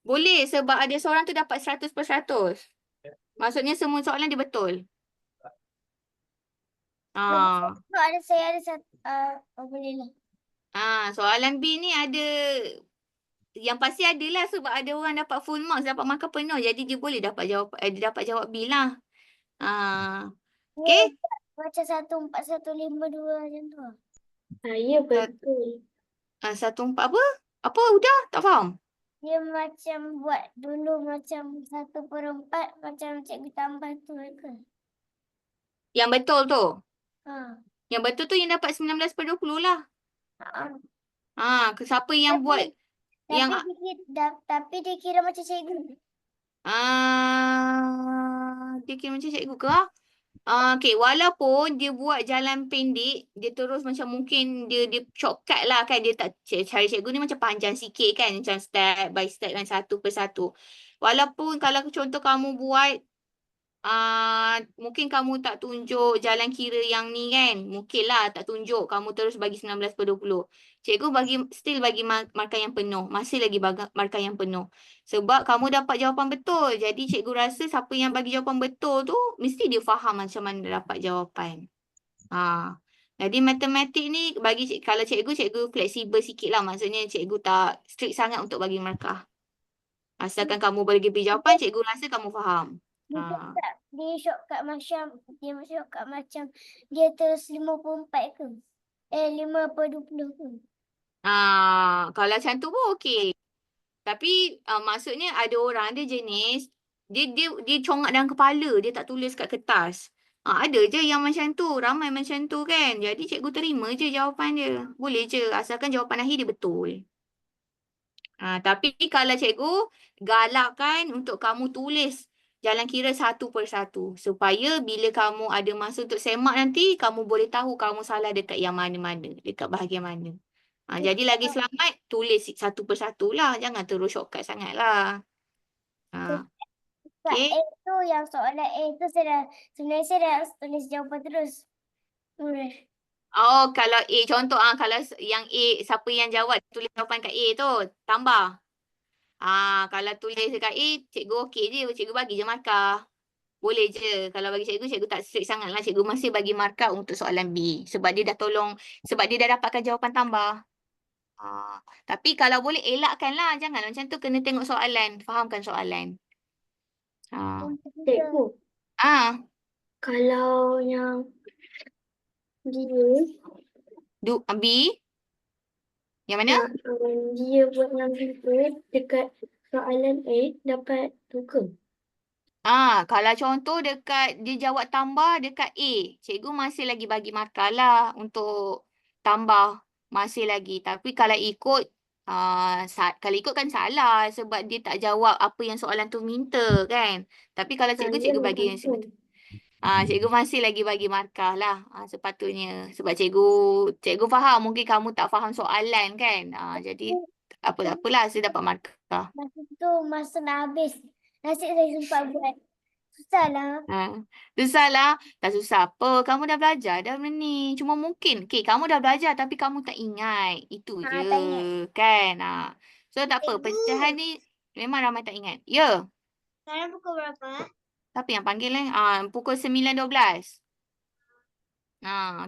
Boleh sebab ada seorang tu dapat 100%. Maksudnya semua soalan dia betul. Saya ada satu. Boleh lah. Soalan B ni ada, yang pasti ada lah sebab ada orang dapat full marks, dapat markah penuh. Jadi dia boleh dapat dia dapat jawab B lah. Okay. Macam 1, 4, 1, 5, 2 macam tu. Saya betul. 1, 4 apa? Apa? Udah? Tak faham? Dia macam buat dulu macam 1/4 macam cikgu tambah tu ke? Yang betul tu? Yang betul tu yang dapat 19/20 lah. Siapa yang buat yang Tapi dia kira macam cikgu. dia kira macam cikgu ke? Okay, walaupun dia buat jalan pendek, dia terus macam mungkin dia shortcut lah kan. Dia tak cari cikgu ni macam panjang sikit kan. Macam step by step kan, satu per satu. Walaupun kalau contoh kamu buat, mungkin kamu tak tunjuk jalan kira yang ni kan. Mungkin lah tak tunjuk, kamu terus bagi 19/20. Cikgu still bagi markah yang penuh. Masih lagi markah yang penuh. Sebab kamu dapat jawapan betul. Jadi cikgu rasa siapa yang bagi jawapan betul tu, mesti dia faham macam mana dapat jawapan. Jadi matematik ni kalau cikgu fleksibel sikit lah. Maksudnya cikgu tak strict sangat untuk bagi markah. Asalkan kamu bagi jawapan, cikgu rasa kamu faham. Dia shortcut macam dia terus 54 ke? 5/20 ke? Kalau macam tu pun okey. Tapi maksudnya ada orang dia jenis dia congak dalam kepala, dia tak tulis kat kertas. Ada je yang macam tu, ramai macam tu kan. Jadi cikgu terima je jawapan dia. Boleh je asalkan jawapan akhir dia betul. Tapi kalau cikgu galakkan untuk kamu tulis jalan kira 1/1 supaya bila kamu ada masa untuk semak nanti, kamu boleh tahu kamu salah dekat yang mana-mana, dekat bahagian mana. Jadi lagi selamat tulis 1/1 lah. Jangan terus shortcut sangat lah. Okay. A tu yang soalan A tu sebenarnya saya dah tulis jawapan terus. Kalau A contoh kalau yang A siapa yang jawab tulis jawapan kat A tu tambah. Kalau tulis dekat A, cikgu okey je, cikgu bagi je markah. Boleh je. Kalau bagi cikgu tak strict sangat lah. Cikgu masih bagi markah untuk soalan B. Sebab dia dah dapatkan jawapan tambah. Tapi kalau boleh elakkan lah. Jangan macam tu, kena tengok soalan. Fahamkan soalan. Cikgu, kalau yang dia B? Yang mana? Dia buat yang itu dekat soalan A dapat 2 ke? Kalau contoh dekat dia jawab tambah dekat A, cikgu masih lagi bagi markah lah untuk tambah. Masih lagi. Tapi kalau ikut kan salah sebab dia tak jawab apa yang soalan tu minta kan. Tapi kalau cikgu bagi yang betul. Cikgu masih lagi bagi markah lah sepatutnya. Sebab cikgu faham mungkin kamu tak faham soalan kan. Jadi apalah saya dapat markah. Masa dah habis. Nasib saya sempat buat. Susah lah. Susah lah. Tak susah apa. Kamu dah belajar dah benda ni. Cuma mungkin. Kamu dah belajar tapi kamu tak ingat. Itu je. Tak ingat. Kan. So tak apa. Pecahan ni memang ramai tak ingat. Ya. Sekarang pukul berapa? Siapa yang panggil pukul 9.12.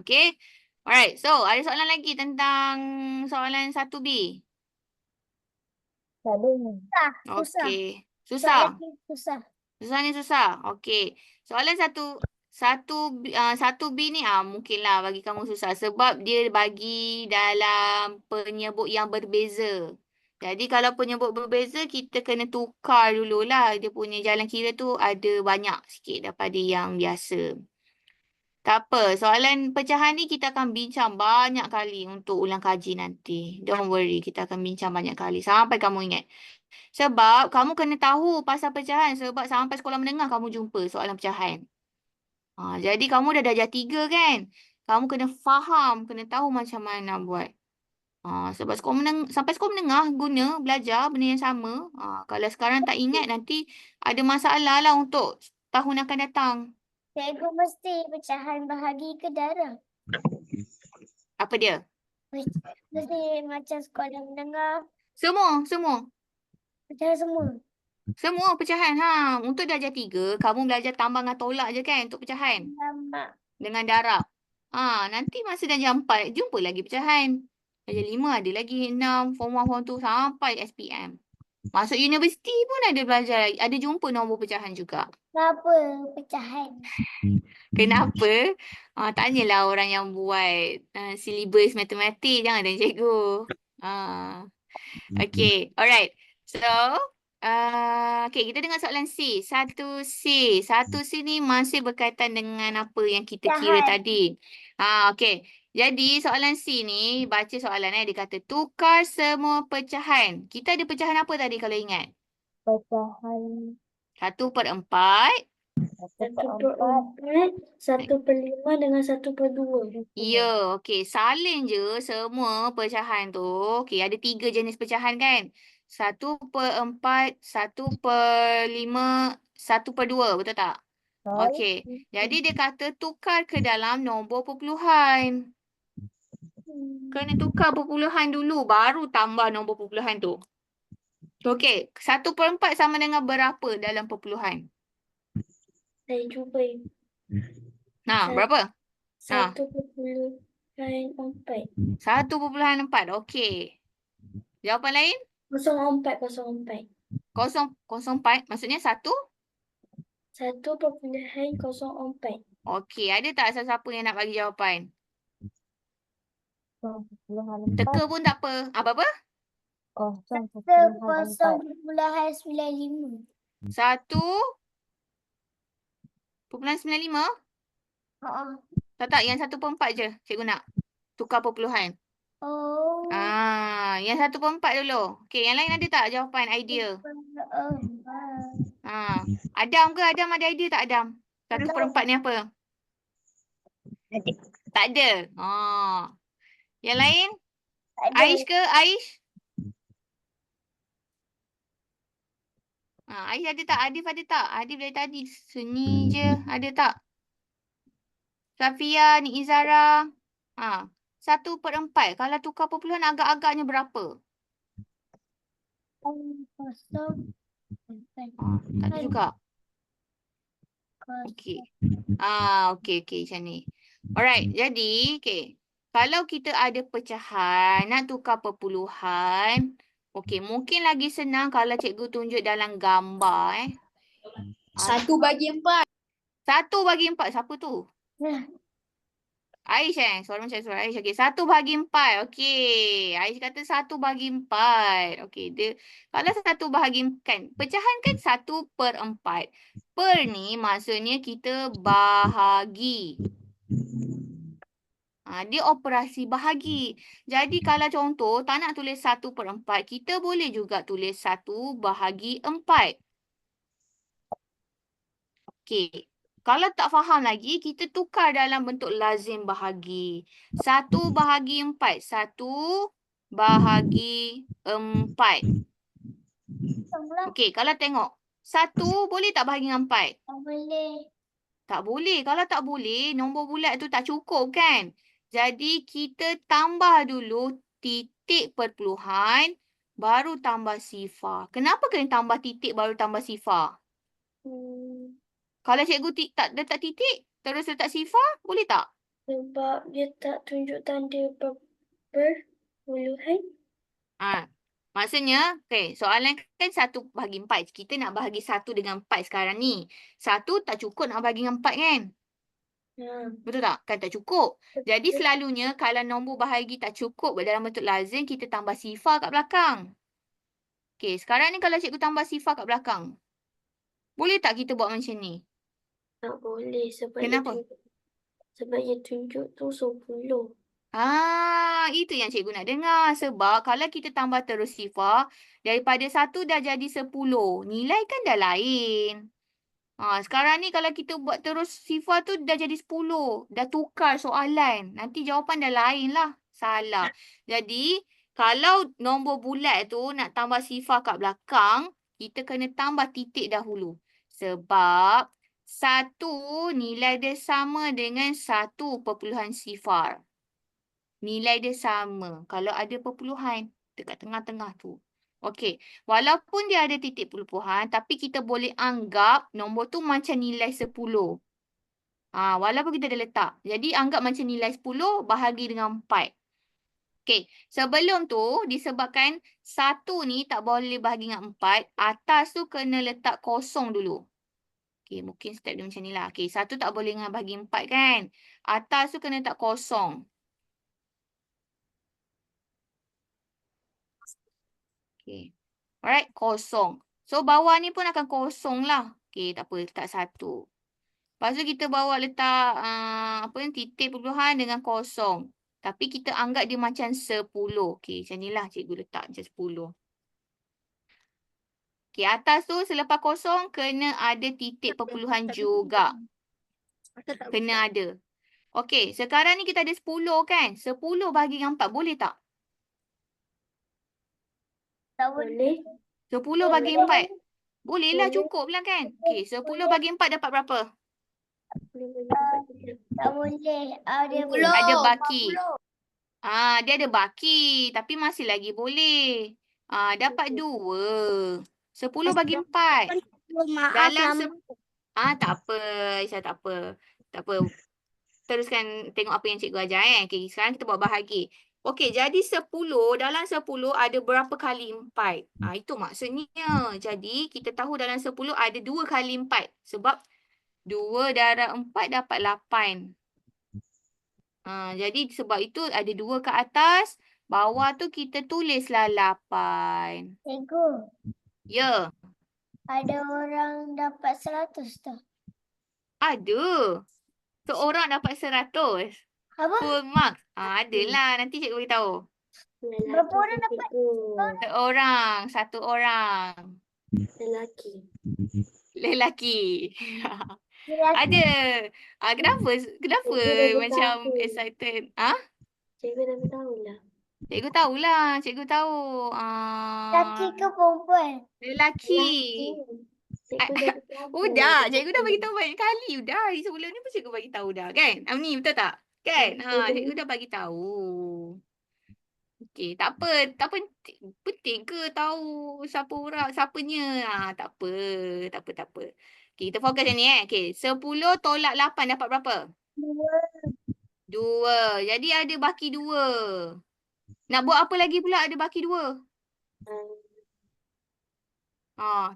Okay. Alright. So ada soalan lagi tentang soalan 1B. Tak ada. Okay. Susah. Susah. Susah ni susah. Okey. Soalan 1B ni mungkinlah bagi kamu susah sebab dia bagi dalam penyebut yang berbeza. Jadi kalau penyebut berbeza kita kena tukar dululah. Dia punya jalan kira tu ada banyak sikit daripada yang biasa. Tak apa. Soalan pecahan ni kita akan bincang banyak kali untuk ulang kaji nanti. Don't worry. Kita akan bincang banyak kali sampai kamu ingat. Sebab kamu kena tahu pasal pecahan. Sebab sampai sekolah menengah kamu jumpa soalan pecahan. Jadi kamu dah darjah 3 kan? Kamu kena faham, kena tahu macam mana nak buat. Sebab sampai sekolah menengah guna belajar benda yang sama. Kalau sekarang tak ingat nanti ada masalah lah untuk tahun akan datang. Cikgu mesti pecahan bahagi ke darah. Apa dia? Mesti macam sekolah menengah, Semua. pecahan semua. Semua pecahan. Untuk darjah 3, kamu belajar tambah dengan tolak je kan untuk pecahan. Lama. Dengan darab. Nanti masa darjah 4, jumpa lagi pecahan. Darjah 5 ada lagi 6, form 1, form 2 sampai SPM. Masuk universiti pun ada belajar, ada jumpa nombor pecahan juga. Kenapa pecahan? Kenapa? Tanyalah orang yang buat silibus matematik, jangan tanya cikgu. Okay, alright. So, okay, kita dengar soalan C. 1C. 1C ni masih berkaitan dengan apa yang kita kira Pecahan. tadi. Okay. Jadi, soalan C ni, baca soalan dia kata, tukar semua pecahan. Kita ada pecahan apa tadi kalau ingat? Pecahan 1/4. 1/4, 1/5 dengan 1/2. Ya, okey. Salin je semua pecahan tu. Okey, ada 3 jenis pecahan kan? 1/4, 1/5, 1/2. Betul tak? Okey. Jadi dia kata tukar ke dalam nombor perpuluhan. Kena tukar perpuluhan dulu, baru tambah nombor perpuluhan tu. Okey. 1/4 sama dengan berapa dalam perpuluhan? Saya cuba. Berapa? 1/4. 1/4. Okey. Jawapan lain? 0.4. 0.04. Maksudnya 1? 1/04. Okey. Ada tak siapa yang nak bagi jawapan? 0.4. Teka pun tak apa. Apa-apa? 0.95. 1.95? Tak. Yang 1/4 je cikgu nak. Tukar perpuluhan. Oh. Yang 1/4 dulu. Okey, yang lain ada tak jawapan, idea? Adam ke? Adam ada idea tak, Adam? 1/4 ni apa? Ada. Tak ada. Yang lain? Ada. Aish ke? Aish? Aish ada tak? Adif ada tak? Adif dari tadi seni je. Ada tak? Safia, Nik Izara. 1/4. Kalau tukar perpuluhan agak-agaknya berapa? Tak ada juga. Okey. Okey macam ni. Alright, jadi kalau kita ada pecahan nak tukar perpuluhan, mungkin lagi senang kalau cikgu tunjuk dalam gambar 1/4. 1/4. Siapa tu? Aish suara macam suara Aish. Okey, 1/4. Okey. Aish kata 1/4. Okey, dia kalau 1/4 kan, pecahan kan 1/4. Per ni maksudnya kita bahagi. Dia operasi bahagi. Jadi kalau contoh tak nak tulis 1/4, kita boleh juga tulis 1/4. Okey. Kalau tak faham lagi, kita tukar dalam bentuk lazim bahagi. 1/4. 1/4. Okey, kalau tengok. 1 boleh tak bahagi dengan 4? Tak boleh. Tak boleh. Kalau tak boleh, nombor bulat tu tak cukup kan? Jadi, kita tambah dulu titik perpuluhan, baru tambah sifar. Kenapa kena tambah titik baru tambah sifar? Kalau cikgu tak letak titik, terus letak sifar, boleh tak? Sebab dia tak tunjuk tanda perpuluhan. Maksudnya, soalan kan 1/4. Kita nak bahagi 1 dengan 4 sekarang ni. 1 tak cukup nak bahagi dengan 4 kan? Betul tak? Kan tak cukup. Jadi selalunya kalau nombor bahagi tak cukup dalam bentuk lazim, kita tambah sifar kat belakang. Okey, sekarang ni kalau cikgu tambah sifar kat belakang, boleh tak kita buat macam ni? Tak boleh sebab Kenapa? Sebab dia tunjuk tu 10. Itu yang cikgu nak dengar. Sebab kalau kita tambah terus sifar, daripada 1 dah jadi 10. Nilai kan dah lain. Sekarang ni kalau kita buat terus sifar tu dah jadi 10. Dah tukar soalan. Nanti jawapan dah lain lah. Salah. Jadi, kalau nombor bulat tu nak tambah sifar kat belakang, kita kena tambah titik dahulu. Sebab 1 nilai dia sama dengan 1 perpuluhan sifar. Nilai dia sama. Kalau ada perpuluhan dekat tengah-tengah tu. Okey. Walaupun dia ada titik perpuluhan, tapi kita boleh anggap nombor tu macam nilai 10. Walaupun kita dah letak. Jadi anggap macam nilai 10 bahagi dengan 4. Okey. Sebelum tu, disebabkan 1 ni tak boleh bahagi dengan 4, atas tu kena letak kosong dulu. Okey, mungkin step dia macam ni lah. Okey, 1 tak boleh dengan bahagi 4 kan? Atas tu kena letak kosong. Okay. Alright, kosong. So, bawah ni pun akan kosong lah. Okay, tak apa, letak 1. Lepas tu kita bawa letak titik perpuluhan dengan kosong. Tapi kita anggap dia macam 10. Okay, macam ni lah cikgu letak macam 10. Okay, atas tu selepas kosong kena ada titik perpuluhan juga. Kena ada. Okay, sekarang ni kita ada 10 kan? 10 bahagi dengan 4, boleh tak? Tak Boleh. 10 bagi 4. Boleh lah, cukup lah kan? Okay, 10 bagi 4 dapat berapa? Tak boleh. Dia Ada baki. Dia ada baki. Tapi masih lagi boleh. Dapat 2. 10 bagi 4. Dalam tak apa. Aisyah, tak apa. Tak apa. Teruskan tengok apa yang cikgu ajar. Okay, sekarang kita buat bahagi. Okey, jadi 10. Dalam 10 ada berapa kali 4? Itu maksudnya. Jadi, kita tahu dalam 10 ada 2 kali 4. Sebab 2 darab 4 dapat 8. Jadi sebab itu ada 2 ke atas. Bawah tu kita tulislah 8. Cikgu, Ya, ada orang dapat 100 tak? ada. Seorang dapat 100. Apa? Full marks. Adalah. Nanti cikgu beritahu. Berapa orang dapat? Seorang. 1 orang. Lelaki. Lelaki. Lelaki. Ada. Kenapa Cikgu dah macam bertahu. excited? Cikgu dah bertahu lah. Cikgu tahulah. Cikgu tahu. Lelaki ke perempuan? Lelaki. Cikgu dah bertahu. Udah. Cikgu dah bagi tahu banyak kali. Udah. Sebelum ni pun cikgu bagi tahu dah. Kan? Ni betul tak? Kan? Cikgu dah bagi tahu. Okey, tak apa. Tak penting. Penting ke tahu siapa orang, siapanya? Tak apa. Tak apa, tak apa. Okey, kita fokus yang ni Okey, 10 tolak 8 dapat berapa? 2. Jadi ada baki 2. Nak buat apa lagi pula ada baki 2?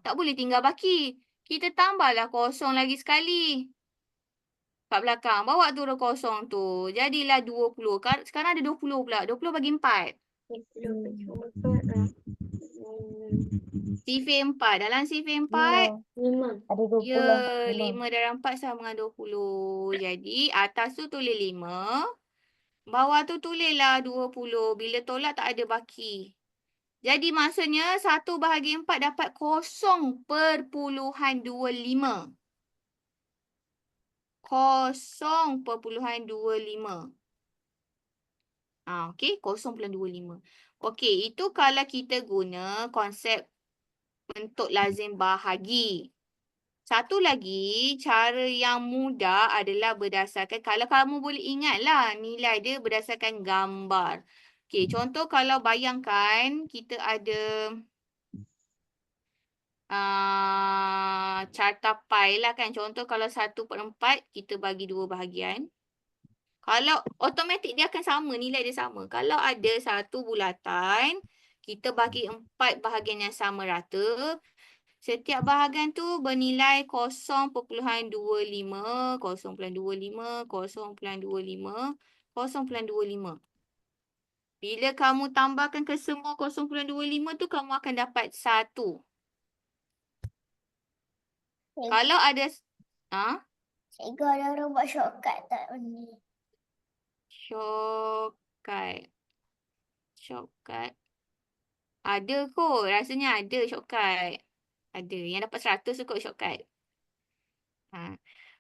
Tak boleh tinggal baki. Kita tambahlah kosong lagi sekali. Kat belakang. Bawa turun kosong tu. Jadilah 20. Sekarang ada 20 pula. 20 bagi 4. Sifir 4. Dalam sifir 4. 5. Ada 20. Ya, 5 darab 4 sama dengan 20. Jadi, atas tu tulis 5. Bawah tu tulislah 20. Bila tolak tak ada baki. Jadi, maksudnya 1 bahagi 4 dapat 0.25. 0.25. Okey, 0.25. Okey, itu kalau kita guna konsep bentuk lazim bahagi. Satu lagi, cara yang mudah adalah berdasarkan, kalau kamu boleh ingatlah, nilai dia berdasarkan gambar. Okey, contoh kalau bayangkan kita ada carta pie lah kan. Contoh kalau 1/4, kita bagi 2 bahagian. Kalau automatik dia akan sama, nilai dia sama. Kalau ada satu bulatan, kita bagi 4 bahagian yang sama rata. Setiap bahagian tu bernilai 0.25, 0.25, 0.25, 0.25. Bila kamu tambahkan ke semua 0.25 tu, kamu akan dapat 1. Kalau ada... Cikgu, ada orang buat shortcut tak ni? Shortcut. Ada kot. Rasanya ada shortcut. Ada. Yang dapat 100 tu kot shortcut.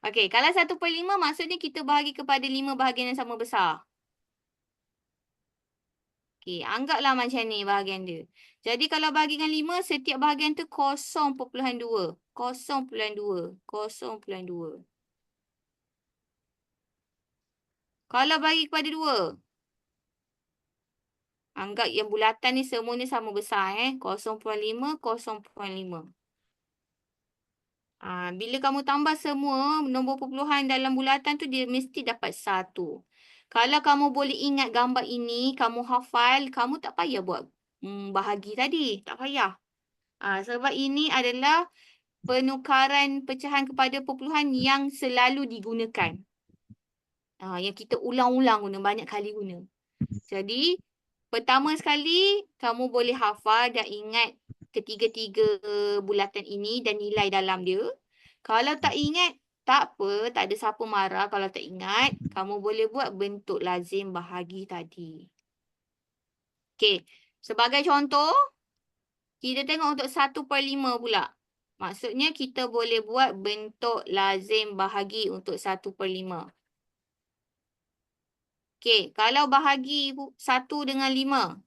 Okey, kalau 1/5 maksudnya kita bahagi kepada 5 bahagian yang sama besar. Okey, anggaplah macam ni bahagian dia. Jadi kalau bahagi dengan 5, setiap bahagian tu 0.2. 0.2. 0.2. Kalau bagi kepada 2, anggap yang bulatan ni semuanya sama besar 0.5, 0.5. Bila kamu tambah semua nombor perpuluhan dalam bulatan tu dia mesti dapat 1. Kalau kamu boleh ingat gambar ini, kamu hafal, kamu tak payah buat bahagi tadi. Tak payah. Sebab ini adalah penukaran pecahan kepada perpuluhan yang selalu digunakan. Yang kita ulang-ulang guna, banyak kali guna. Jadi, pertama sekali, kamu boleh hafal dan ingat ketiga-tiga bulatan ini dan nilai dalam dia. Kalau tak ingat, tak apa, tak ada siapa marah kalau tak ingat. Kamu boleh buat bentuk lazim bahagi tadi. Okey, sebagai contoh, kita tengok untuk 1/5 pula. Maksudnya kita boleh buat bentuk lazim bahagi untuk 1/5. Okey, kalau bahagi 1 dengan 5.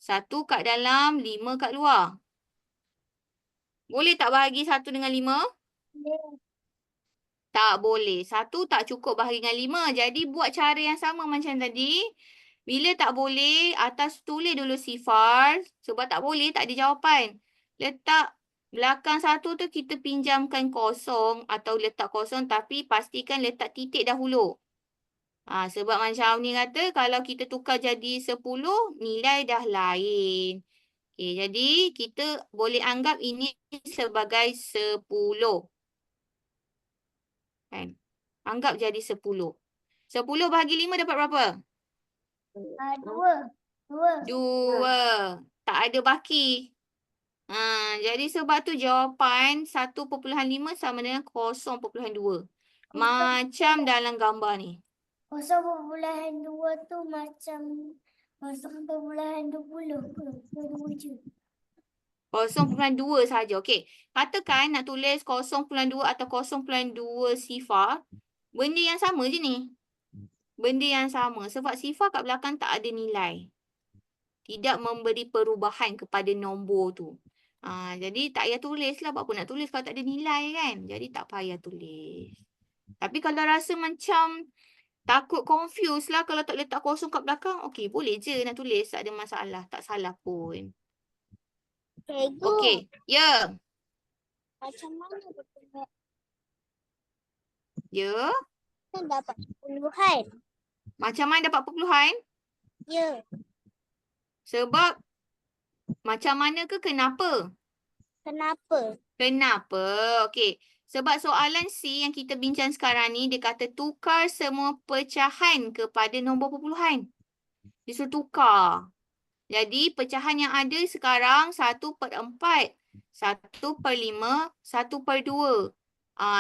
1 kat dalam, 5 kat luar. Boleh tak bahagi 1 dengan 5? Tak boleh. 1 tak cukup bahagi dengan 5. Jadi buat cara yang sama macam tadi. Bila tak boleh, atas tulis dulu sifar. Sebab tak boleh, tak ada jawapan. Letak belakang 1 tu kita pinjamkan kosong atau letak kosong tapi pastikan letak titik dahulu. Sebab macam ni kata, kalau kita tukar jadi 10, nilai dah lain. Okay, jadi kita boleh anggap ini sebagai 10. Kan? Anggap jadi 10. 10 bahagi 5 dapat berapa? 2. 2. Tak ada baki. Jadi sebab tu jawapan 1/5 sama dengan 0.2. Macam dalam gambar ni. 0.2 tu macam 0.20 ke? 2 je. 0.2 saja. Okey. Katakan nak tulis 0.2 atau 0.2 sifar. Benda yang sama je ni. Benda yang sama. Sebab sifar kat belakang tak ada nilai. Tidak memberi perubahan kepada nombor tu. Jadi tak payah tulis lah. Buat apa nak tulis kalau tak ada nilai kan. Jadi tak payah tulis. Tapi kalau rasa macam takut confuse lah kalau tak letak kosong kat belakang. Okey, boleh je nak tulis. Tak ada masalah. Tak salah pun. Cikgu, Okey. Ya. macam mana betul Ya. dapat puluhan? Macam mana dapat perpuluhan? Ya. Sebab macam mana ke kenapa? Kenapa? Kenapa? Okey. Sebab soalan C yang kita bincang sekarang ni, dia kata tukar semua pecahan kepada nombor perpuluhan. Dia suruh tukar. Jadi pecahan yang ada sekarang 1/4, 1/5, 1/2.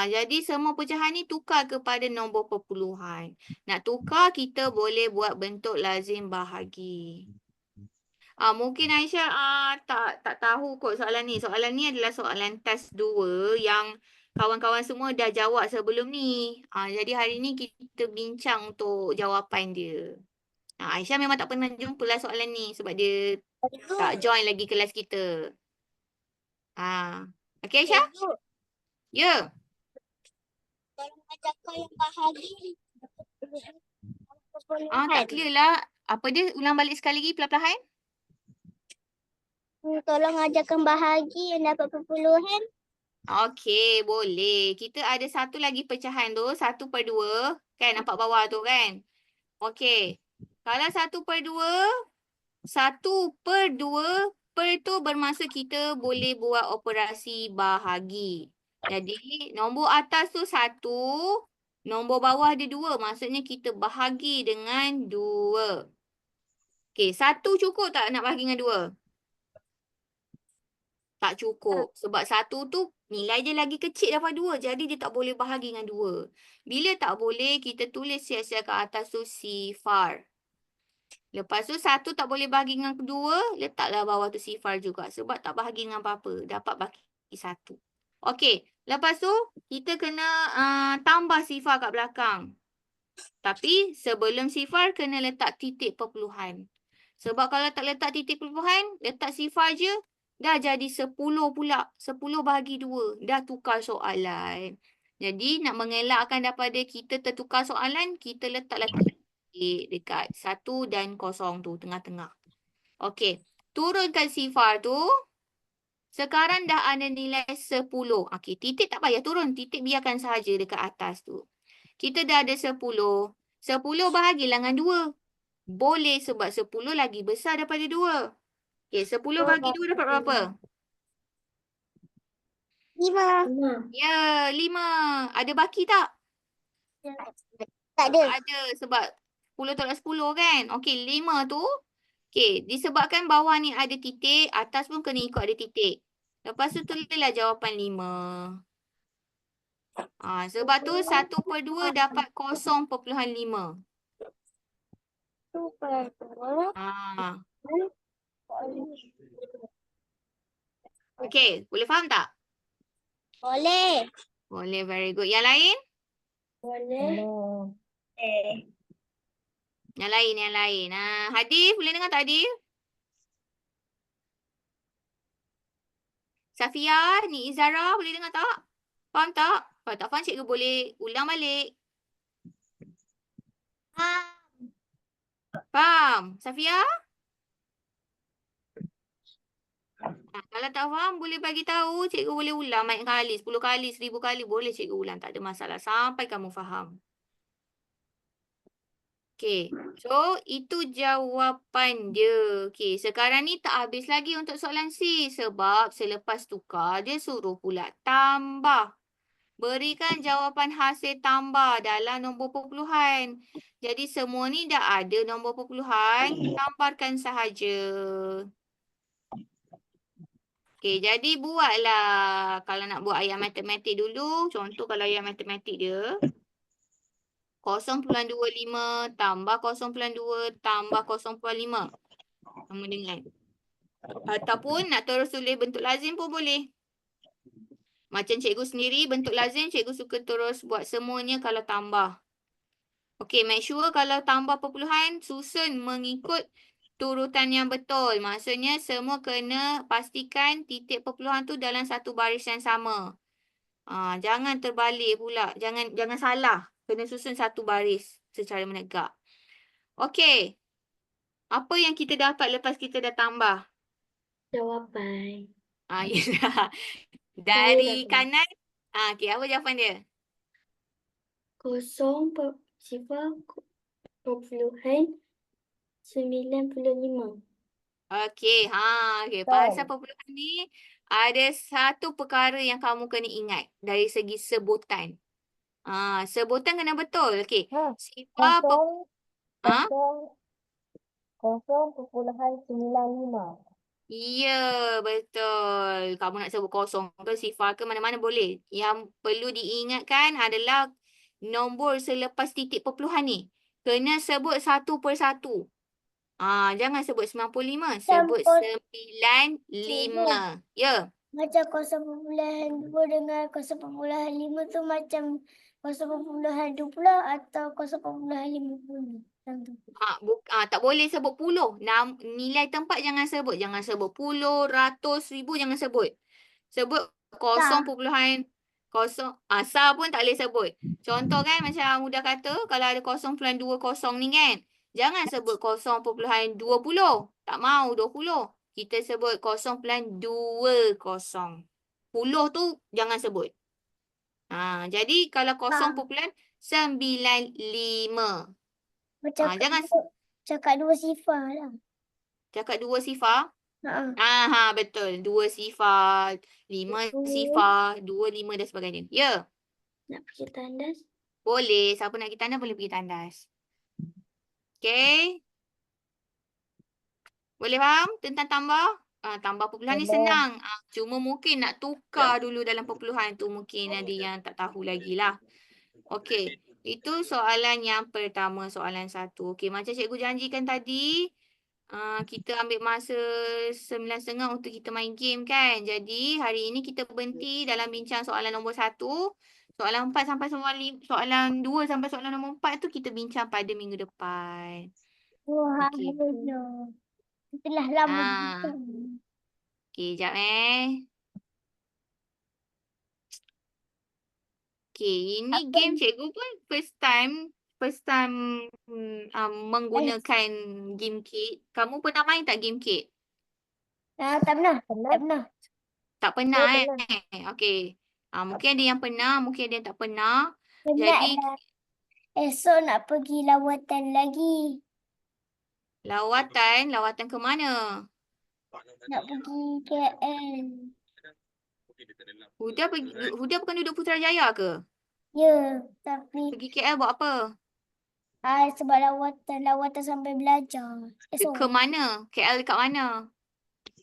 Jadi semua pecahan ni tukar kepada nombor perpuluhan. Nak tukar, kita boleh buat bentuk lazim bahagi. Mungkin Aisyah tak tahu kot soalan ni. Soalan ni adalah soalan test 2 yang kawan-kawan semua dah jawab sebelum ni. Jadi hari ni kita bincang untuk jawapan dia. Aisyah memang tak pernah jumpa lah soalan ni sebab dia tak join lagi kelas kita. Okey Aisyah? Cikgu, Ya. tolong ajak kau yang bahagi. Tak clear lah. Apa dia? Ulang balik sekali lagi perlahan-lahan. Tolong ajarkan bahagi yang dapat perpuluhan. Okey, boleh. Kita ada satu lagi pecahan tu, 1/2. Kan nampak bawah tu kan? Okey. Kalau 1/2, 1/2 per tu bermaksud kita boleh buat operasi bahagi. Jadi, nombor atas tu 1, nombor bawah dia 2. Maksudnya kita bahagi dengan 2. Okey, 1 cukup tak nak bahagi dengan 2? Tak cukup. Sebab 1 tu nilai dia lagi kecil daripada 2. Jadi dia tak boleh bahagi dengan 2. Bila tak boleh, kita tulis sia-sia kat atas tu sifar. Lepas tu 1 tak boleh bahagi dengan 2, letaklah bawah tu sifar juga. Sebab tak bahagi dengan apa-apa. Dapat baki 1. Okey, lepas tu kita kena tambah sifar kat belakang. Tapi sebelum sifar kena letak titik perpuluhan. Sebab kalau tak letak titik perpuluhan, letak sifar je, dah jadi 10 pula. 10 bahagi 2. Dah tukar soalan. Jadi nak mengelakkan daripada kita tertukar soalan, kita letaklah titik dekat 1 dan 0 tu, tengah-tengah. Okey, turunkan sifar tu. Sekarang dah ada nilai 10. Okey, titik tak payah turun. Titik biarkan sahaja dekat atas tu. Kita dah ada 10. 10 bahagilah dengan 2. Boleh sebab 10 lagi besar daripada 2. Okey, 10 bagi 2 dapat berapa? 5. 5. Ya, 5. Ada baki tak? Tak ada. Ada sebab 10 tolak 10 kan? Okey, 5 tu. Okey, disebabkan bawah ni ada titik, atas pun kena ikut ada titik. Lepas tu tulislah jawapan 5. Sebab tu 1/2 dapat 0.5. Super. Okey, boleh faham tak? Boleh. Boleh, very good. Yang lain? Boleh. Yang lain. Hadif, boleh dengar tak Hadif? Safia, ni Izara, boleh dengar tak? Faham tak? Kalau tak faham, cikgu boleh ulang balik. Faham? Safia? Kalau tak faham, boleh bagi tahu. Cikgu boleh ulang banyak kali. 10 kali, 1000 kali. Boleh cikgu ulang. Tak ada masalah. Sampai kamu faham. Okay. So, itu jawapan dia. Okay. Sekarang ni tak habis lagi untuk soalan C. Sebab selepas tukar, dia suruh pula tambah. Berikan jawapan hasil tambah dalam nombor perpuluhan. Jadi, semua ni dah ada nombor perpuluhan. Tambahkan sahaja. Okay, jadi buatlah. Kalau nak buat ayat matematik dulu. Contoh kalau ayat matematik dia. 0.25 tambah 0.2 tambah 0.5. Sama dengan. Ataupun nak terus tulis bentuk lazim pun boleh. Macam cikgu sendiri, bentuk lazim cikgu suka terus buat semuanya kalau tambah. Okay, make sure kalau tambah perpuluhan, susun mengikut turutan yang betul. Maksudnya semua kena pastikan titik perpuluhan tu dalam satu baris yang sama. Jangan terbalik pula. Jangan salah. Kena susun satu baris secara menegak. Okey. Apa yang kita dapat lepas kita dah tambah? Jawapan. Ya. Saya Dari dah kanan. Okey, apa jawapan dia? 0.95. Okey, okey. Pasal perpuluhan ni ada satu perkara yang kamu kena ingat dari segi sebutan. Sebutan kena betul. Okey. Sifar 0.95. Ya, betul. Kamu nak sebut kosong ke sifar ke mana-mana boleh. Yang perlu diingatkan adalah nombor selepas titik perpuluhan ni. Kena sebut satu persatu. Jangan sebut 95. Sebut 95. Ya. Macam 0.2 dengan 0.5 tu macam 0.20 atau 0.50. Tak boleh sebut puluh. Nilai tempat jangan sebut. Jangan sebut puluh, ratus, ribu jangan sebut. Sebut 0.0. Sah pun tak boleh sebut. Contoh kan macam Muda kata kalau ada 0.20 ni kan. Jangan sebut 0.20. Tak mau 20. Kita sebut 0.20. Puluh tu jangan sebut. Jadi kalau 0.95. Macam Jangan cakap dua sifar lah. cakap dua sifar. Betul. 2 sifar, 5 sifar, 2, 5 dan sebagainya. Ya. Nak pergi tandas? Boleh. Siapa nak pergi tandas boleh pergi tandas. Okay. Boleh faham tentang tambah? Tambah perpuluhan ni senang. Cuma mungkin nak tukar dulu dalam perpuluhan tu. Mungkin ada yang tak tahu lagi lah. Okey. Itu soalan yang pertama, soalan 1. Okey, macam cikgu janjikan tadi. kita ambil masa 9.30 untuk kita main game kan. Jadi hari ini kita berhenti dalam bincang soalan nombor 1. Soalan 4 sampai soalan 2 sampai soalan nombor 4 tu kita bincang pada minggu depan. Wah, Okey. belum. Setelah lama Ah. bincang. Okey, jap Okey, ini Apa game cikgu pun first time menggunakan game kit. Kamu pernah main tak game kit? tak pernah. Tak pernah. Tak pernah Saya Okey. Mungkin ada yang pernah, mungkin ada yang tak pernah. Penat Jadi dah. Esok nak pergi lawatan lagi. lawatan ke mana? Nak pergi KL. Huda bukan duduk Putrajaya ke? Ya, tapi Pergi KL buat apa? sebab lawatan sampai belajar. Ke Esok mana? KL dekat mana?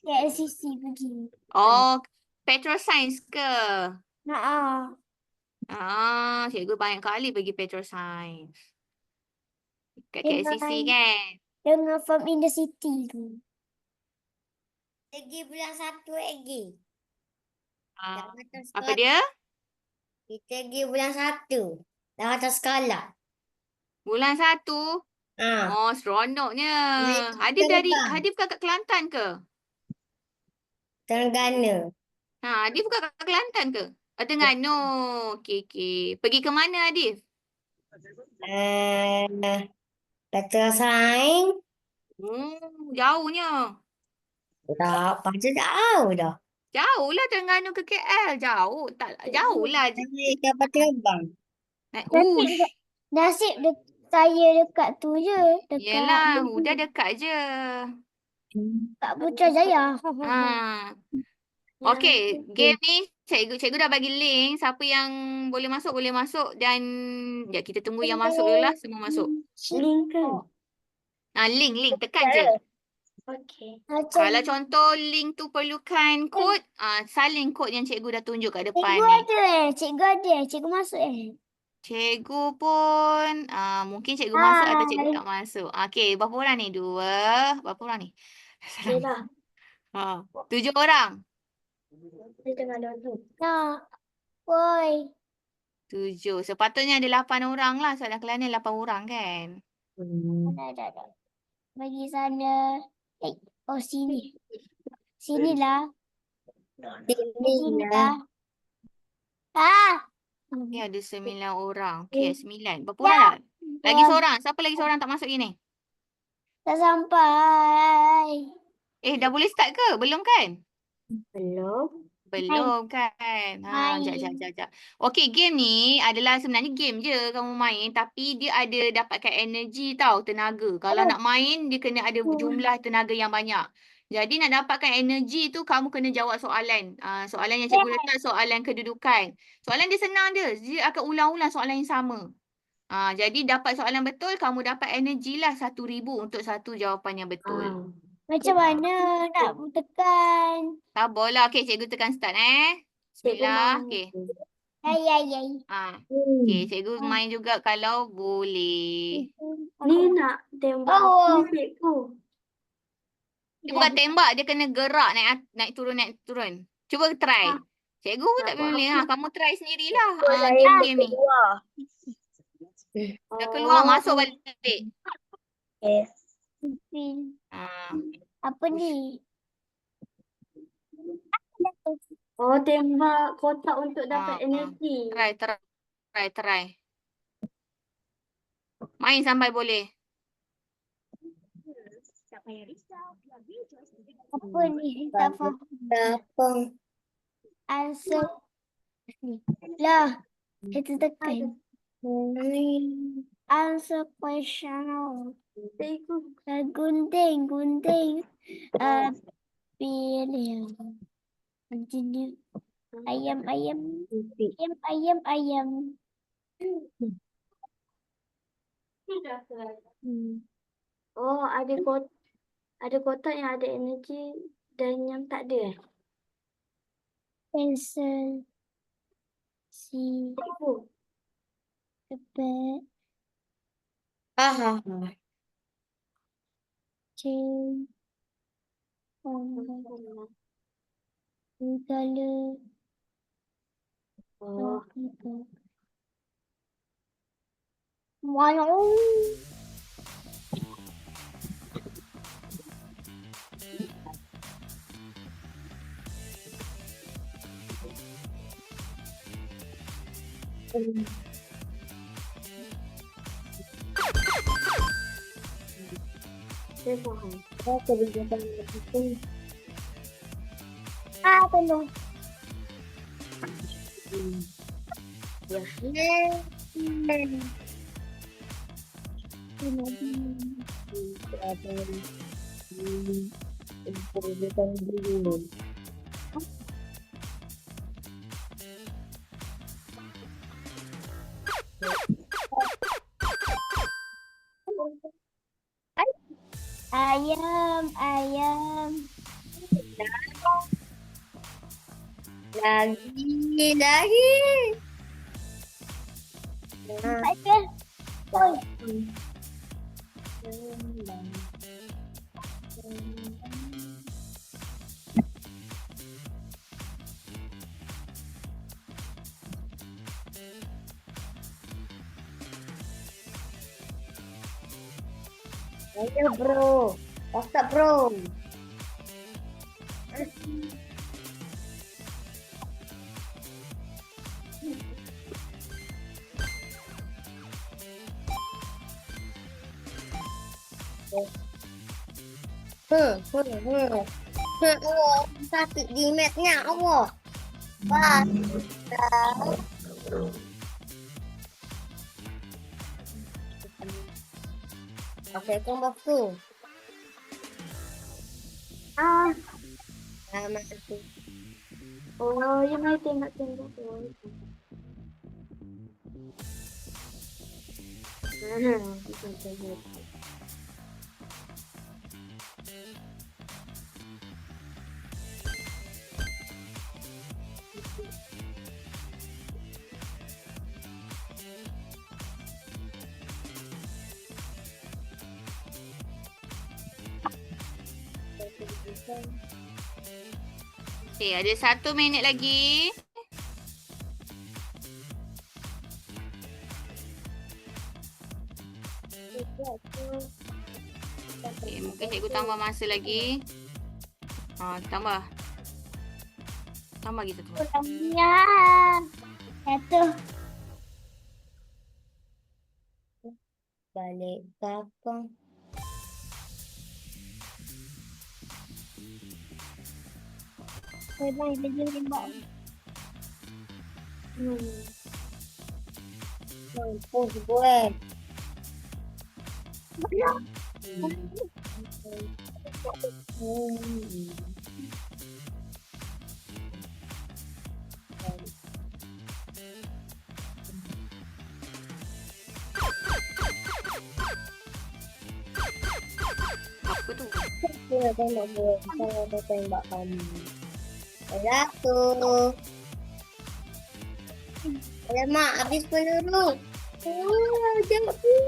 KLCC pergi. Oh, Petroscience ke? Cikgu banyak kali pergi Petroscience. Kat KLCC kan? Dengan Farm in the City tu. Lagi bulan 1 lagi. Apa dia? Kita pergi bulan 1. Lawatan sekolah. Bulan 1? Oh, seronoknya. Hadif kat Kelantan ke? Terengganu. Hadif bukan kat Kelantan ke? Terengganu. Okey. Pergi ke mana Hadif? Petroscience. Jauhnya. Dah jauh dah. Jauh lah Terengganu ke KL. Jauh. Jauh lah. Kapal terbang. Ush. Nasib saya dekat tu je. Dekat Yelah, Huda dekat je. Kat Putrajaya. Okey, game ni cikgu dah bagi link. Siapa yang boleh masuk dan kita tunggu yang masuk dulu lah. Semua masuk. Link kan? Link tekan je. Okey. Kalau contoh link tu perlukan kod, salin kod yang cikgu dah tunjuk kat depan Cikgu ni. ada Cikgu ada. Cikgu masuk Cikgu pun mungkin cikgu masuk atau cikgu tak masuk. Okey, berapa orang ni? 2. Berapa orang ni? Okey dah. 7 orang. Dia tengah download. Woi. 7. Sepatutnya ada 8 orang lah. Soalan Kelana 8 orang kan? Ada. Bagi sana. Sini. Sinilah. Sinilah. Ni ada 9 orang. Okey, 9. Berapa orang dah? Lagi seorang. Siapa lagi seorang tak masuk ni? Tak sampai. Dah boleh start ke? Belum kan? Belum. Kan? Main. Jap. Okey, game ni adalah sebenarnya game je kamu main. Tapi dia ada dapatkan energi tau, tenaga. Kalau nak main, dia kena ada jumlah tenaga yang banyak. Jadi nak dapatkan energi tu, kamu kena jawab soalan. Soalan yang cikgu letak, soalan kedudukan. Soalan dia senang je. Dia akan ulang-ulang soalan yang sama. Jadi dapat soalan betul, kamu dapat energi lah 1,000 untuk satu jawapan yang betul. Macam mana nak tekan? Sabarlah. Okey, cikgu tekan start Bismillah. Okey. Yay. Okey, cikgu main juga kalau boleh. Ni nak tembak cikgu. Dia bukan tembak, dia kena gerak naik turun. Cuba try. Cikgu pun tak boleh. Kamu try sendirilah. Game ni. Dah keluar, masuk balik. Apa ni? Oh, tembak kotak untuk dapat energi. Try. Main sampai boleh. Apa ni? Tak faham. Answer. Lah. Itu tekan. Answer question. Gunting. Pilih. Continue. Ayam. Oh, ada kotak yang ada energi dan yang tak ada. Pencil. Si. Kepet. Kucing. Segala. Oh, Mana? saya faham. Ah, tolong. Ya. Ayam, ayam. Lagi. Nampak ke? Oi. Ayo bro. WhatsApp bro. Allah, sakit jimatnya Allah. Wah. Oke, kembali tu. Ah, Nama tu. Oh, yang mai tengok. Bukan tengok. Okay, ada 1 minit lagi. Okay, mungkin cikgu tambah masa lagi. Tambah. Tambah lagi 1 minit. kurangnya. Satu. Balik kapang. Memang dia lembab. Mampus gue. Apa tu? Kita tembak gue. Kalau ada tembak kamu. Satu. Alamak, habis peluru. Jawab tu.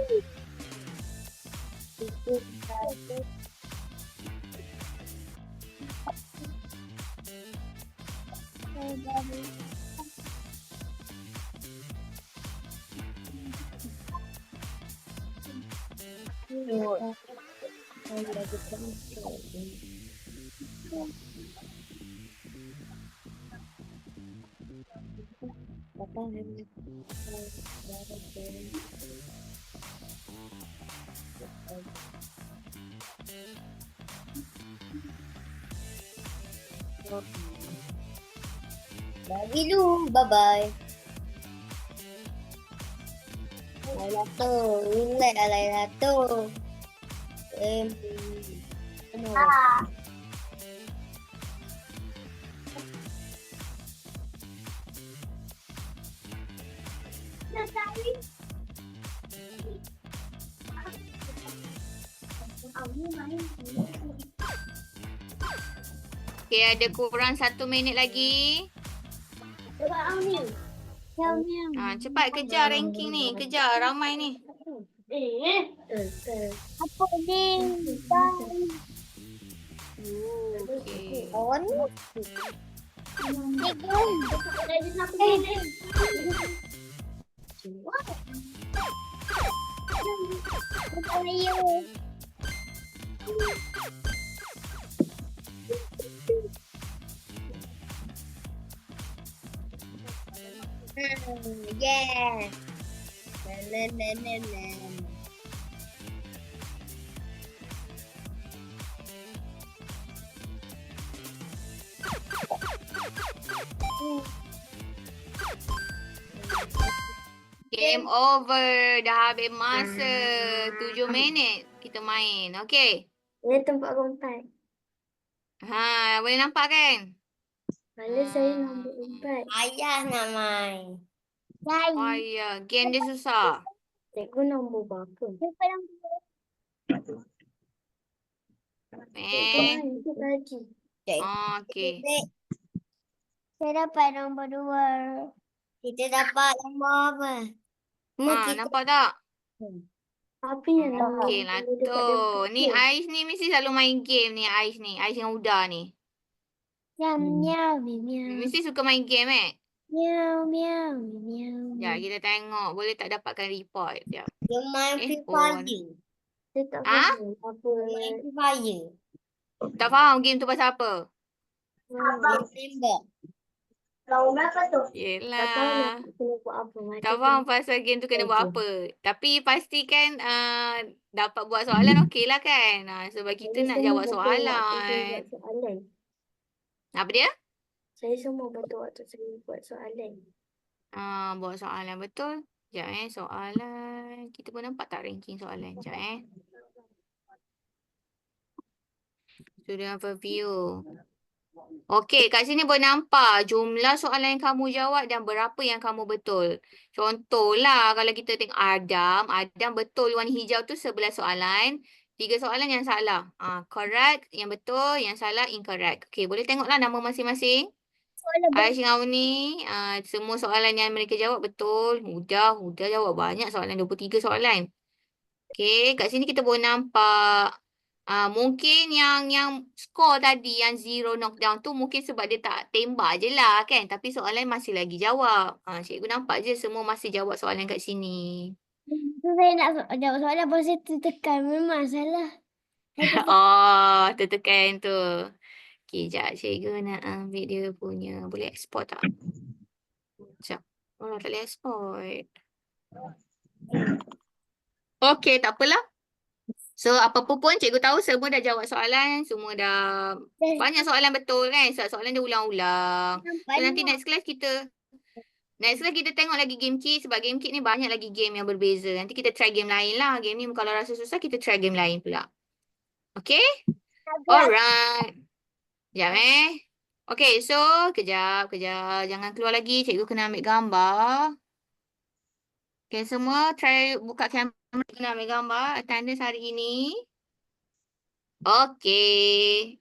Bagi dulu, bye-bye. Laila tu, relax lah Laila tu. Ah. Okay, ada kurang 1 minit lagi. Miau, miau. Cepat kejar ranking ni. Kejar, ramai ni. Apa ni? Dan Okey. on. Yeah. La la la la. Game over. Dah habis masa. 7 minit kita main. Okey. Ini tempat rompat. Ha, boleh nampak kan? Malah saya nombor 4. Ayah nak main. Saya. Oh ya, game dia susah. Cikgu nombor berapa? Cikgu Eh. main tu tadi. Okey. Saya dapat nombor 2. Kita dapat nombor apa? Ha, nampak tak? Apa yang nombor Okey lah dekat tu. depan Ni tu? Ais ni mesti selalu main game ni. Ais ni. Ais yang Uda ni. Miau miau miau. Mesti suka main game Miau miau miau. Sekejap kita tengok. Boleh tak dapatkan report. Sekejap. Dia main Free Fire. Saya tak Ah? faham apa. Main Free Fire. Tak faham game tu pasal apa? Abang tembak. Lawan berapa tu? Tak tahu Yelah. nak kena buat apa. Macam Tak faham pasal game tu kena buat apa. Tapi pastikan dapat buat soalan okey lah kan. Sebab kita nak jawab soalan. soalan. Apa dia? Saya semua betul waktu saya buat soalan. Buat soalan betul. Sekejap soalan. Kita pun nampak tak ranking soalan. Sekejap Student overview. Okey, kat sini boleh nampak jumlah soalan yang kamu jawab dan berapa yang kamu betul. Contohlah kalau kita tengok Adam betul warna hijau tu 11 soalan. 3 soalan yang salah. Correct, yang betul, yang salah incorrect. Okey, boleh tengoklah nama masing-masing. Aish dengan Auni, semua soalan yang mereka jawab betul. Huda jawab banyak soalan, 23 soalan. Okey, kat sini kita boleh nampak mungkin yang skor tadi yang 0 knockdown tu mungkin sebab dia tak tembak je lah kan. Tapi soalan masih lagi jawab. Cikgu nampak je semua masih jawab soalan kat sini. Saya nak jawab soalan apa saya tertekan. Memang salah. Oh, tertekan tu. Okey, sekejap cikgu nak ambil dia punya. Boleh export tak? Sekejap. Oh, tak boleh export. Okey, tak apalah. So, apa-apa pun cikgu tahu semua dah jawab soalan. Semua dah banyak soalan betul kan. Soalan dia ulang-ulang. So, nanti next class kita tengok lagi game kit. Sebab game kit ni banyak lagi game yang berbeza. Nanti kita try game lain lah. Game ni kalau rasa susah, kita try game lain pula. Okay? Alright. Sekejap Okay, so kejap. Jangan keluar lagi. Cikgu kena ambil gambar. Okay, semua try buka kamera. Kena ambil gambar. Attendance hari ini. Okay.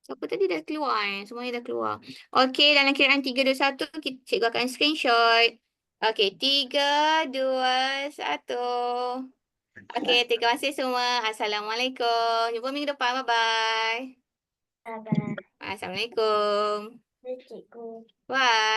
Siapa tadi dah keluar Semuanya dah keluar. Okay, dalam kiraan 3, 2, 1, cikgu akan screenshot. Okay, 3, 2, 1. Okay, terima kasih semua. Assalamualaikum. Jumpa minggu depan. Bye-bye. Abang. Assalamualaikum. Cikgu. Bye.